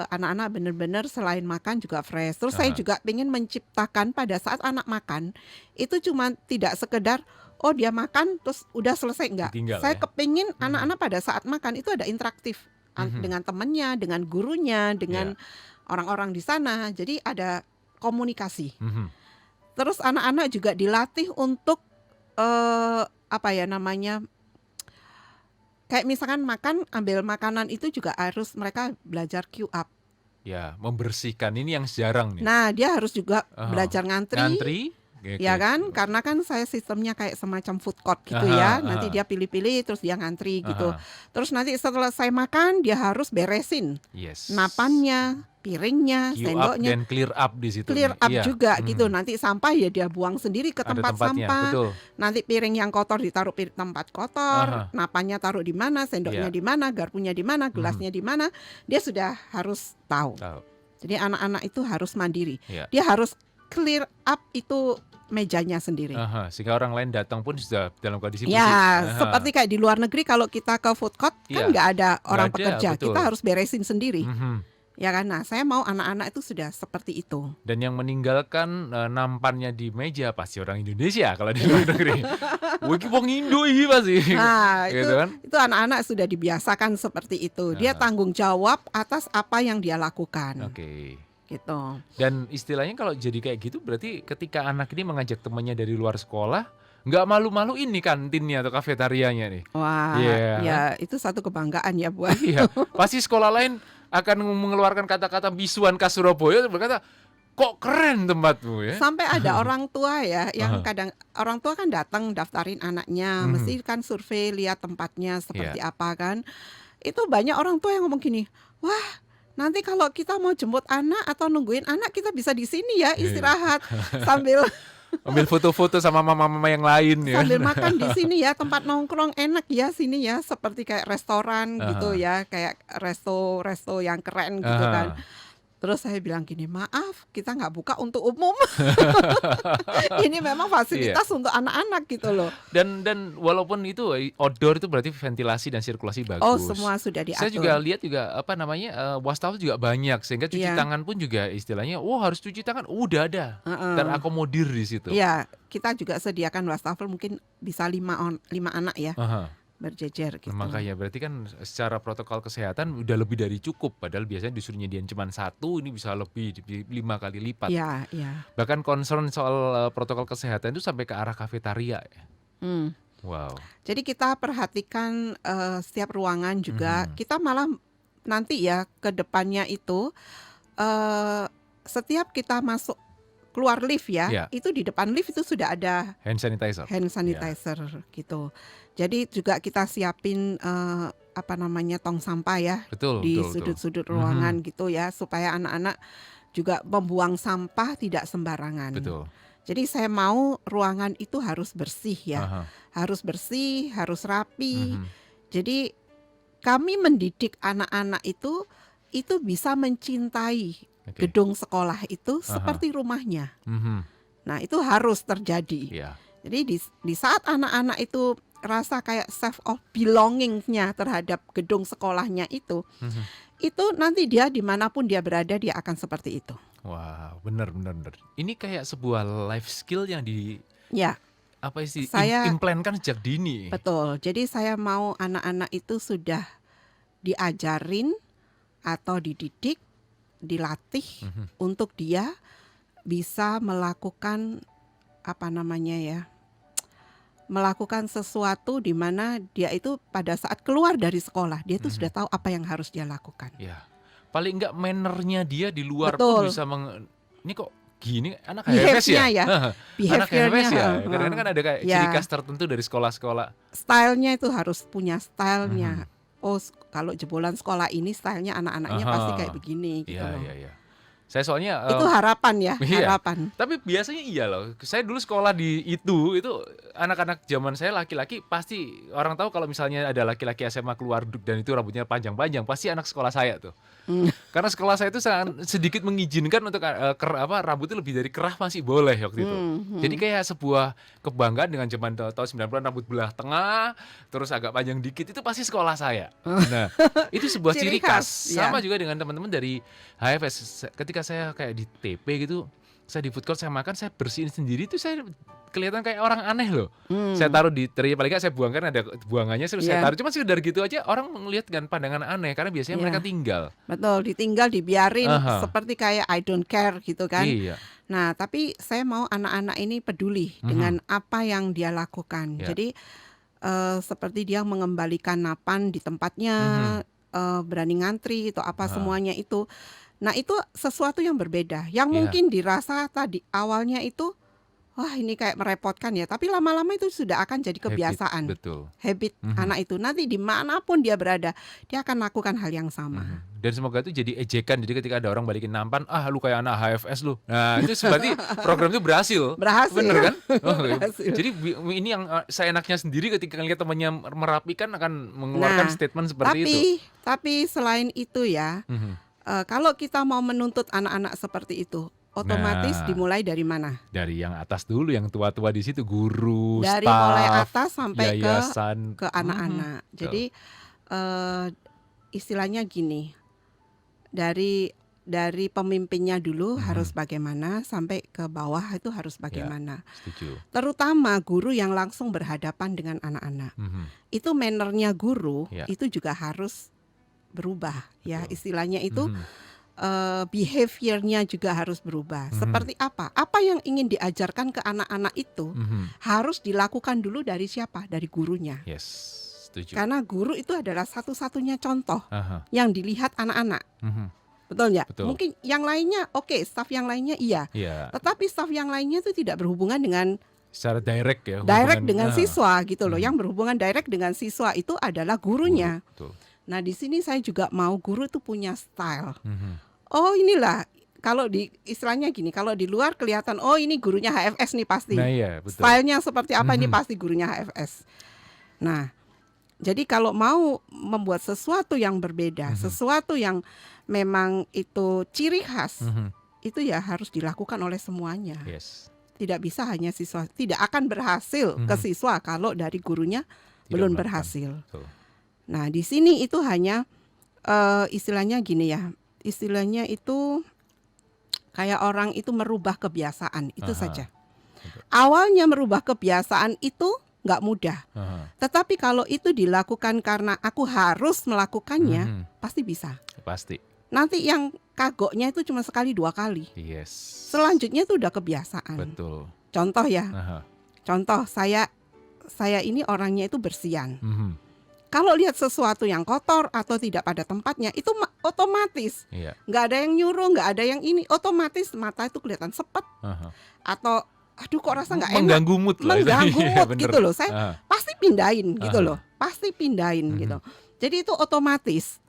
anak-anak benar-benar selain makan juga fresh. Terus saya Aha. juga pengen menciptakan pada saat anak makan itu cuma tidak sekedar oh dia makan terus udah selesai, enggak. Ditinggal Saya ya. kepingin Mhm. anak-anak pada saat makan itu ada interaktif Mhm. dengan temannya, dengan gurunya, dengan Ya. orang-orang di sana. Jadi ada komunikasi. Mhm. Terus anak-anak juga dilatih untuk apa ya namanya, kayak misalkan makan ambil makanan itu juga harus mereka belajar queue up. Ya, membersihkan ini yang jarang nih. Nah dia harus juga Aha. belajar ngantri. Ngantri. Oke, Ya oke. kan, karena kan saya sistemnya kayak semacam food court gitu Aha, ya. Nanti aha. dia pilih-pilih terus dia ngantri gitu. Aha. Terus nanti setelah saya makan dia harus beresin Yes. napannya, piringnya, Queue up sendoknya, dan clear up di situ clear nih. up Iya. juga Mhm. gitu. Nanti sampah ya dia buang sendiri ke Ada tempat tempatnya, sampah. betul. Nanti piring yang kotor ditaruh tempat kotor, Aha. napannya taruh di mana, sendoknya Iya. di mana, garpunya di mana, Mhm. gelasnya di mana. Dia sudah harus tahu. Tahu. Jadi anak-anak itu harus mandiri. Iya. Dia harus clear up itu mejanya sendiri. Aha, sehingga orang lain datang pun sudah dalam kondisi bersih. Ya, Aha. seperti kayak di luar negeri kalau kita ke food court kan Iya. nggak ada orang ada, pekerja, betul. kita harus beresin sendiri, Mhm. ya kan? Nah, saya mau anak-anak itu sudah seperti itu. Dan yang meninggalkan nampannya di meja pasti orang Indonesia kalau di luar negeri. Wih, wong Indo iki pasti. Nah, Gitu kan? itu anak-anak sudah dibiasakan seperti itu. Dia Aha. tanggung jawab atas apa yang dia lakukan, Oke. gitu. Dan istilahnya kalau jadi kayak gitu berarti ketika anak ini mengajak temannya dari luar sekolah, nggak malu-maluin nih kantinnya atau kafetarianya nih. Wah, Iya. ya itu satu kebanggaan ya buat. Iya, pasti sekolah lain akan mengeluarkan kata-kata bisuan khas Surabaya berkata, kok keren tempatmu ya. Sampai ada orang tua ya yang Aha. kadang orang tua kan datang daftarin anaknya, Mhm. mesti kan survei lihat tempatnya seperti Iya. apa kan. Itu banyak orang tua yang ngomong gini, "Wah, nanti kalau kita mau jemput anak atau nungguin anak kita bisa di sini ya Iya. istirahat sambil Ambil foto-foto sama mama-mama yang lain ya. sambil makan di sini ya, tempat nongkrong enak ya sini ya, seperti kayak restoran gitu Aha. ya, kayak resto yang keren gitu kan." Aha. Terus saya bilang gini, maaf kita nggak buka untuk umum. Ini memang fasilitas untuk anak-anak gitu loh. Dan walaupun itu outdoor itu berarti ventilasi dan sirkulasi bagus. Oh semua sudah diatur. Saya juga lihat juga apa namanya wastafel juga banyak sehingga cuci Iya. tangan pun juga istilahnya, harus cuci tangan, udah ada Heeh. terakomodir di situ. Iya, kita juga sediakan wastafel mungkin bisa 5 anak ya Aha. berjejer gitu. Makanya berarti kan secara protokol kesehatan udah lebih dari cukup. Padahal biasanya disuruh nyediain cuma 1, ini bisa lebih 5 kali lipat. Iya, iya. Bahkan concern soal protokol kesehatan itu sampai ke arah kafetaria. Ya. Hmm. Wow. Jadi kita perhatikan setiap ruangan juga. Mhm. Kita malah nanti ya ke depannya itu setiap kita masuk keluar lift ya, Iya. itu di depan lift itu sudah ada Hand sanitizer. hand sanitizer gitu. Jadi juga kita siapin apa namanya tong sampah ya Betul, di betul, betul. sudut-sudut ruangan gitu ya, supaya anak-anak juga membuang sampah tidak sembarangan. Betul. Jadi saya mau ruangan itu harus bersih ya, Aha. harus bersih, harus rapi. Mhm. Jadi kami mendidik anak-anak itu bisa mencintai Oke. gedung sekolah itu Aha. seperti rumahnya. Mhm. Nah itu harus terjadi. Iya. Jadi di saat anak-anak itu rasa kayak self of belongingnya terhadap gedung sekolahnya itu Mhm. nanti dia dimanapun dia berada dia akan seperti itu. Wah, benar. Ini kayak sebuah life skill yang Ya, Saya- implankan sejak dini. betul. Jadi saya mau anak-anak itu sudah diajarin atau dididik, dilatih Mhm. untuk dia bisa melakukan apa namanya ya, melakukan sesuatu di mana dia itu pada saat keluar dari sekolah dia itu Mhm. sudah tahu apa yang harus dia lakukan. Ya. paling enggak mannernya dia di luar pun Betul. bisa ini kok gini anak HFS ya? Behavior-nya ya, Anak HFS ya? behavior-nya, Kadang-kadang kan ada kayak ya. ciri khas tertentu dari sekolah-sekolah. Stylenya itu harus punya stylenya. Oh, kalau jebolan sekolah ini stylenya anak-anaknya pasti kayak begini gitu loh. Iya. Saya soalnya Itu harapan ya, iya. harapan. Tapi biasanya iya loh. Saya dulu sekolah di itu anak-anak zaman saya laki-laki pasti orang tahu kalau misalnya ada laki-laki SMA keluar dan itu rambutnya panjang-panjang, pasti anak sekolah saya tuh. Karena sekolah saya itu sangat sedikit mengizinkan untuk rambutnya lebih dari kerah masih boleh waktu itu. Jadi kayak sebuah kebanggaan dengan zaman tahun 90-an rambut belah tengah, terus agak panjang dikit itu pasti sekolah saya. Nah, itu sebuah ciri khas. Sama juga dengan teman-teman dari HFS. Ketika saya kayak di TP gitu, saya di food court saya makan, saya bersihin sendiri itu saya kelihatan kayak orang aneh loh. Saya taruh di tray, paling nggak saya buangkan ada buangannya, saya taruh. Cuma sekedar gitu aja orang melihat dengan pandangan aneh karena biasanya mereka tinggal. Betul, ditinggal, dibiarin seperti kayak I don't care gitu kan. Iya. Nah, tapi saya mau anak-anak ini peduli dengan apa yang dia lakukan. Jadi seperti dia mengembalikan napan di tempatnya, berani ngantri atau apa semuanya itu. Nah, itu sesuatu yang berbeda. Yang mungkin dirasa tadi awalnya itu wah ini kayak merepotkan ya, tapi lama-lama itu sudah akan jadi kebiasaan. Habit anak itu. Nanti dimanapun dia berada, dia akan lakukan hal yang sama. Dan semoga itu jadi ejekan. Jadi ketika ada orang balikin nampan, lu kayak anak HFS lu. Nah itu berarti program itu berhasil. Bener kan? Berhasil. Jadi ini yang saya enaknya sendiri ketika ngeliat temannya merapikan akan mengeluarkan statement seperti itu. Tapi selain itu ya, kalau kita mau menuntut anak-anak seperti itu, otomatis dimulai dari mana? Dari yang atas dulu, yang tua-tua di situ, guru, dari staff, mulai atas sampai yayasan, ke anak-anak. Jadi istilahnya gini, dari pemimpinnya dulu harus bagaimana, sampai ke bawah itu harus bagaimana. Setuju. Terutama guru yang langsung berhadapan dengan anak-anak. Itu mannernya guru itu juga harus berubah. Ya, istilahnya itu. Behaviornya juga harus berubah. Seperti apa? Apa yang ingin diajarkan ke anak-anak itu harus dilakukan dulu dari siapa? Dari gurunya. Setuju. Karena guru itu adalah satu-satunya contoh yang dilihat anak-anak. Betul ya? Mungkin yang lainnya staff yang lainnya iya. Tetapi staff yang lainnya itu tidak berhubungan dengan secara direct ya. Direct dengan siswa gitu loh. Yang berhubungan direct dengan siswa itu adalah gurunya. Nah, di sini saya juga mau guru itu punya style. Oh, inilah kalau di istilahnya gini, kalau di luar kelihatan ini gurunya HFS nih pasti. Nah, iya, betul. Stylenya seperti apa ini pasti gurunya HFS. Nah, jadi kalau mau membuat sesuatu yang berbeda, sesuatu yang memang itu ciri khas, itu ya harus dilakukan oleh semuanya. Tidak bisa hanya siswa, tidak akan berhasil ke siswa kalau dari gurunya belum berhasil. Nah, di sini itu hanya istilahnya gini ya. Istilahnya itu kayak orang itu merubah kebiasaan, itu saja. Awalnya merubah kebiasaan itu nggak mudah. Tetapi kalau itu dilakukan karena aku harus melakukannya, pasti bisa. Pasti. Nanti yang kagoknya itu cuma sekali 2 kali. Selanjutnya itu udah kebiasaan. Betul. Contoh ya. Contoh saya ini orangnya itu bersihan. Kalau lihat sesuatu yang kotor atau tidak pada tempatnya, itu otomatis nggak ada yang nyuruh, nggak ada yang ini, otomatis mata itu kelihatan sepet atau aduh kok rasa nggak enak, mengganggu mood gitu loh. Saya pasti pindahin gitu loh, pasti pindahin gitu. Jadi itu otomatis,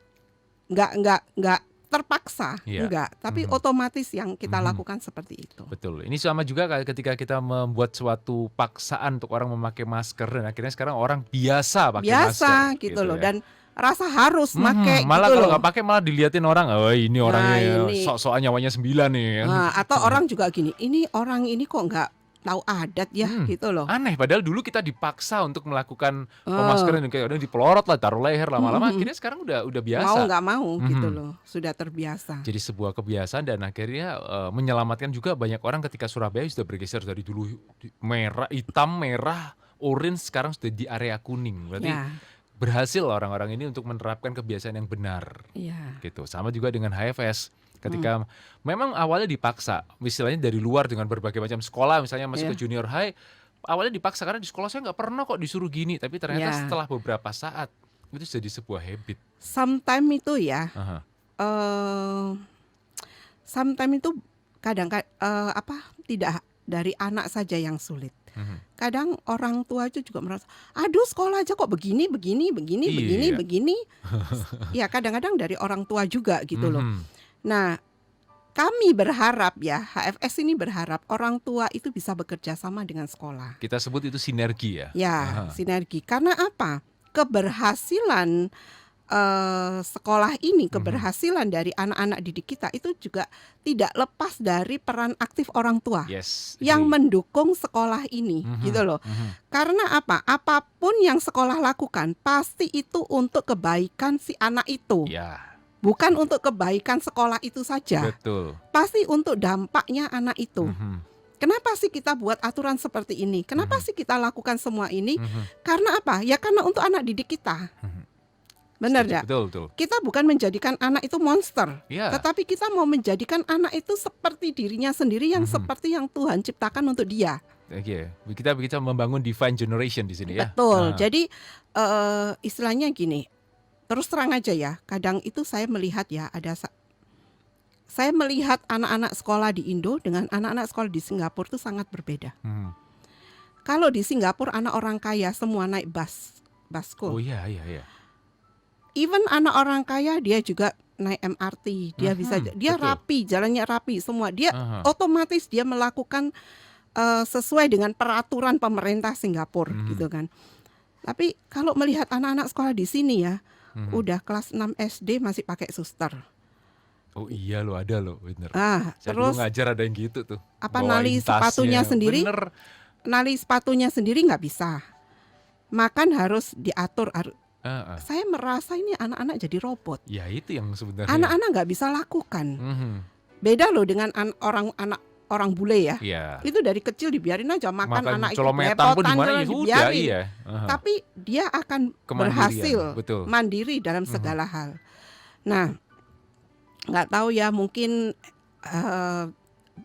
nggak terpaksa, enggak, tapi otomatis yang kita lakukan seperti itu. Betul. Ini sama juga ketika kita membuat suatu paksaan untuk orang memakai masker dan akhirnya sekarang orang biasa pakai masker. Gitu loh. Dan rasa harus pakai. Malah gitu kalau loh. nggak pakai malah diliatin orang, ini orangnya sok-sokan nyawanya 9 nih. Atau orang juga gini, ini orang ini kok nggak tahu adat ya gitu loh. Aneh, padahal dulu kita dipaksa untuk melakukan pemaskaran kayak udah dipelorot lah, taruh leher lama-lama akhirnya sekarang udah biasa. Mau nggak mau gitu loh, sudah terbiasa. Jadi sebuah kebiasaan dan akhirnya menyelamatkan juga banyak orang ketika Surabaya sudah bergeser dari dulu merah, hitam, merah, orange, sekarang sudah di area kuning. Berarti berhasil orang-orang ini untuk menerapkan kebiasaan yang benar. Gitu. Sama juga dengan HFS. Ketika memang awalnya dipaksa, misalnya dari luar dengan berbagai macam sekolah, misalnya masuk ke junior high, awalnya dipaksa karena di sekolah saya nggak pernah kok disuruh gini, tapi ternyata setelah beberapa saat itu jadi sebuah habit. Sometimes itu ya, sometimes itu kadang tidak dari anak saja yang sulit. Kadang orang tua itu juga merasa, aduh sekolah aja kok begini. Ya kadang-kadang dari orang tua juga gitu loh. Nah, kami berharap ya, HFS ini berharap orang tua itu bisa bekerja sama dengan sekolah. Kita sebut itu sinergi ya? Ya, sinergi. Karena apa? Keberhasilan sekolah ini, keberhasilan dari anak-anak didik kita itu juga tidak lepas dari peran aktif orang tua yang mendukung sekolah ini, gitu loh. Karena apa? Apapun yang sekolah lakukan pasti itu untuk kebaikan si anak itu, bukan untuk kebaikan sekolah itu saja. Betul. Pasti untuk dampaknya anak itu. Kenapa sih kita buat aturan seperti ini? Kenapa sih kita lakukan semua ini? Karena apa? Ya karena untuk anak didik kita. Benar ya? Betul. Kita bukan menjadikan anak itu monster, tetapi kita mau menjadikan anak itu seperti dirinya sendiri yang seperti yang Tuhan ciptakan untuk dia. Kita membangun divine generation di sini ya. Betul. Jadi istilahnya gini, terus terang aja ya. Kadang itu saya melihat ya, saya melihat anak-anak sekolah di Indo dengan anak-anak sekolah di Singapura itu sangat berbeda. Kalau di Singapura anak orang kaya semua naik busco. Oh iya. Even anak orang kaya dia juga naik MRT, dia rapi, jalannya rapi semua. Dia otomatis dia melakukan sesuai dengan peraturan pemerintah Singapura gitu kan. Tapi kalau melihat anak-anak sekolah di sini ya, udah kelas 6 SD masih pakai suster. Oh iya loh, ada loh, bener. Saya Terus dulu ngajar ada yang gitu tuh. nali sepatunya sendiri, nali sepatunya sendiri nggak bisa. Makan harus diatur. Saya merasa ini anak-anak jadi robot. Ya itu yang sebenarnya anak-anak nggak bisa lakukan. Beda loh dengan orang bule ya. Itu dari kecil dibiarin aja makan anak itu belepotan dibiarin. Tapi dia akan berhasil mandiri dalam segala hal. Nah, nggak tahu ya, mungkin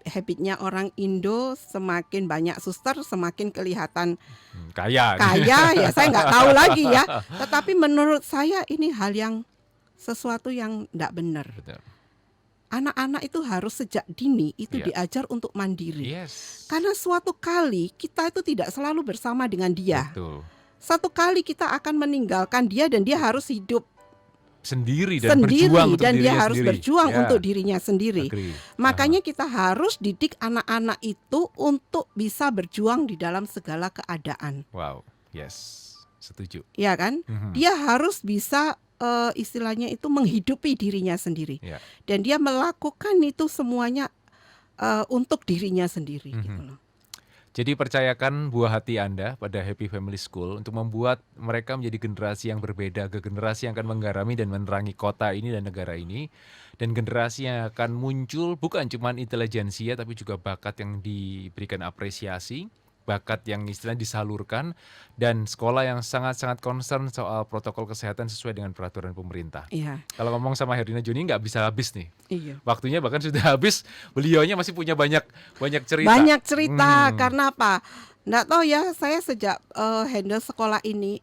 habitnya orang Indo semakin banyak suster semakin kelihatan kaya ya, saya nggak tahu lagi ya. Tetapi menurut saya ini hal yang sesuatu yang tidak benar. Anak-anak itu harus sejak dini itu diajar untuk mandiri. Karena suatu kali kita itu tidak selalu bersama dengan dia. Satu kali kita akan meninggalkan dia dan dia harus hidup sendiri dan berjuang untuk dan dia dirinya harus sendiri. berjuang untuk dirinya sendiri. Makanya kita harus didik anak-anak itu untuk bisa berjuang di dalam segala keadaan. Wow, setuju. Ya kan? Dia harus bisa istilahnya itu menghidupi dirinya sendiri. Dan dia melakukan itu semuanya untuk dirinya sendiri gitu loh. Jadi percayakan buah hati Anda pada Happy Family School untuk membuat mereka menjadi generasi yang berbeda, generasi yang akan menggarami dan menerangi kota ini dan negara ini, dan generasi yang akan muncul bukan cuma intelijensia tapi juga bakat yang diberikan apresiasi, bakat yang istilahnya disalurkan, dan sekolah yang sangat-sangat concern soal protokol kesehatan sesuai dengan peraturan pemerintah. Kalau ngomong sama Herlina Joni nggak bisa habis nih. Waktunya bahkan sudah habis. Beliaunya masih punya banyak cerita. Banyak cerita karena apa? Nggak tahu ya. Saya sejak handle sekolah ini,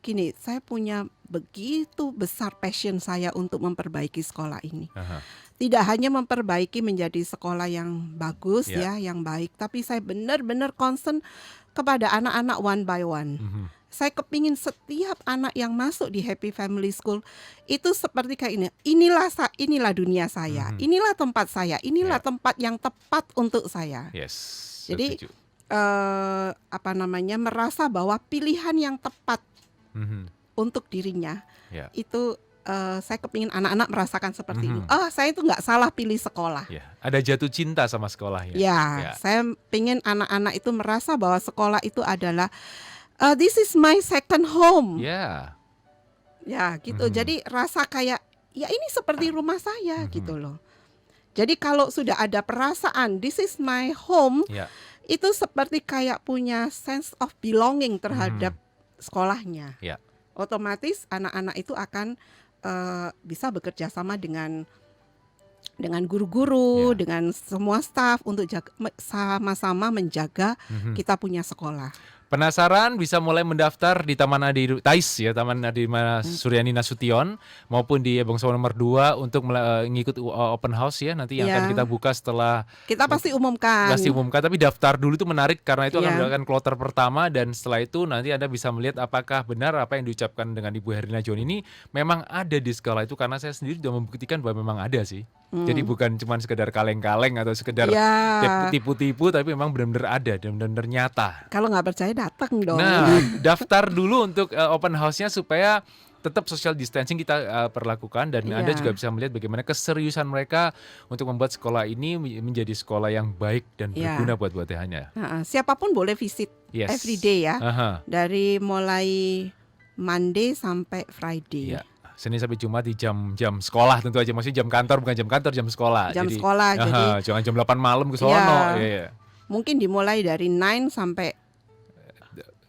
gini, saya punya begitu besar passion saya untuk memperbaiki sekolah ini. Tidak hanya memperbaiki menjadi sekolah yang bagus yang baik, tapi saya benar-benar concern kepada anak-anak one by one. Saya kepingin setiap anak yang masuk di Happy Family School itu seperti kayak ini. Inilah dunia saya, inilah tempat saya, inilah tempat yang tepat untuk saya. Jadi merasa bahwa pilihan yang tepat untuk dirinya itu. Saya kepingin anak-anak merasakan seperti itu. Saya itu nggak salah pilih sekolah. Ada jatuh cinta sama sekolah ya. Saya pingin anak-anak itu merasa bahwa sekolah itu adalah this is my second home. Ya gitu. Jadi rasa kayak ya ini seperti rumah saya gitu loh. Jadi kalau sudah ada perasaan this is my home, itu seperti kayak punya sense of belonging terhadap sekolahnya. Otomatis anak-anak itu akan bisa bekerja sama dengan guru-guru, dengan semua staf untuk sama-sama menjaga kita punya sekolah. Penasaran bisa mulai mendaftar di Taman Adi TAIS ya, Taman Adi Suryani Nasution maupun di Bongso nomor 2 untuk ngikut open house ya, nanti yang akan kita buka setelah kita pasti umumkan. Tapi daftar dulu itu menarik karena itu akan mendapatkan kloter pertama, dan setelah itu nanti Anda bisa melihat apakah benar apa yang diucapkan dengan Ibu Herlina Joni ini memang ada di sekolah itu, karena saya sendiri sudah membuktikan bahwa memang ada sih. Jadi bukan cuma sekedar kaleng-kaleng atau sekedar tipu-tipu, tapi memang benar-benar ada dan benar-benar nyata. Kalau nggak percaya datang dong. Nah, daftar dulu untuk open house-nya supaya tetap social distancing kita perlakukan, dan Anda juga bisa melihat bagaimana keseriusan mereka untuk membuat sekolah ini menjadi sekolah yang baik dan berguna buat hanya. Siapapun boleh visit every day ya. Dari mulai Monday sampai Friday. Senin sampai Jumat di jam sekolah tentu aja, maksudnya jam kantor, bukan jam kantor, jam sekolah. Jadi jangan jam 8 malam ke sono. Mungkin dimulai dari 9 sampai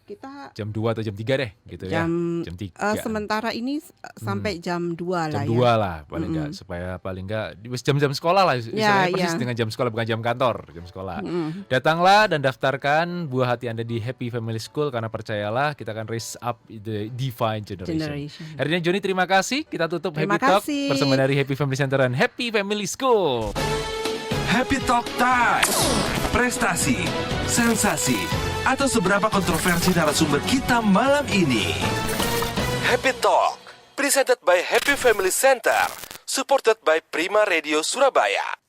kita jam 2 atau jam 3 deh gitu jam 3. Sementara ini sampai jam 2 lah jam 2 lah paling enggak, supaya paling enggak jam sekolah lah persis dengan jam sekolah, bukan jam kantor, jam sekolah. Datanglah dan daftarkan buah hati Anda di Happy Family School, karena percayalah kita akan raise up the divine generation. Herlina Joni, terima kasih. Kita tutup Happy Talk bersama dari Happy Family Center dan Happy Family School. Happy Talk Time. Prestasi, sensasi, atau seberapa kontroversi narasumber kita malam ini. Happy Talk, presented by Happy Family Center, supported by Prima Radio Surabaya.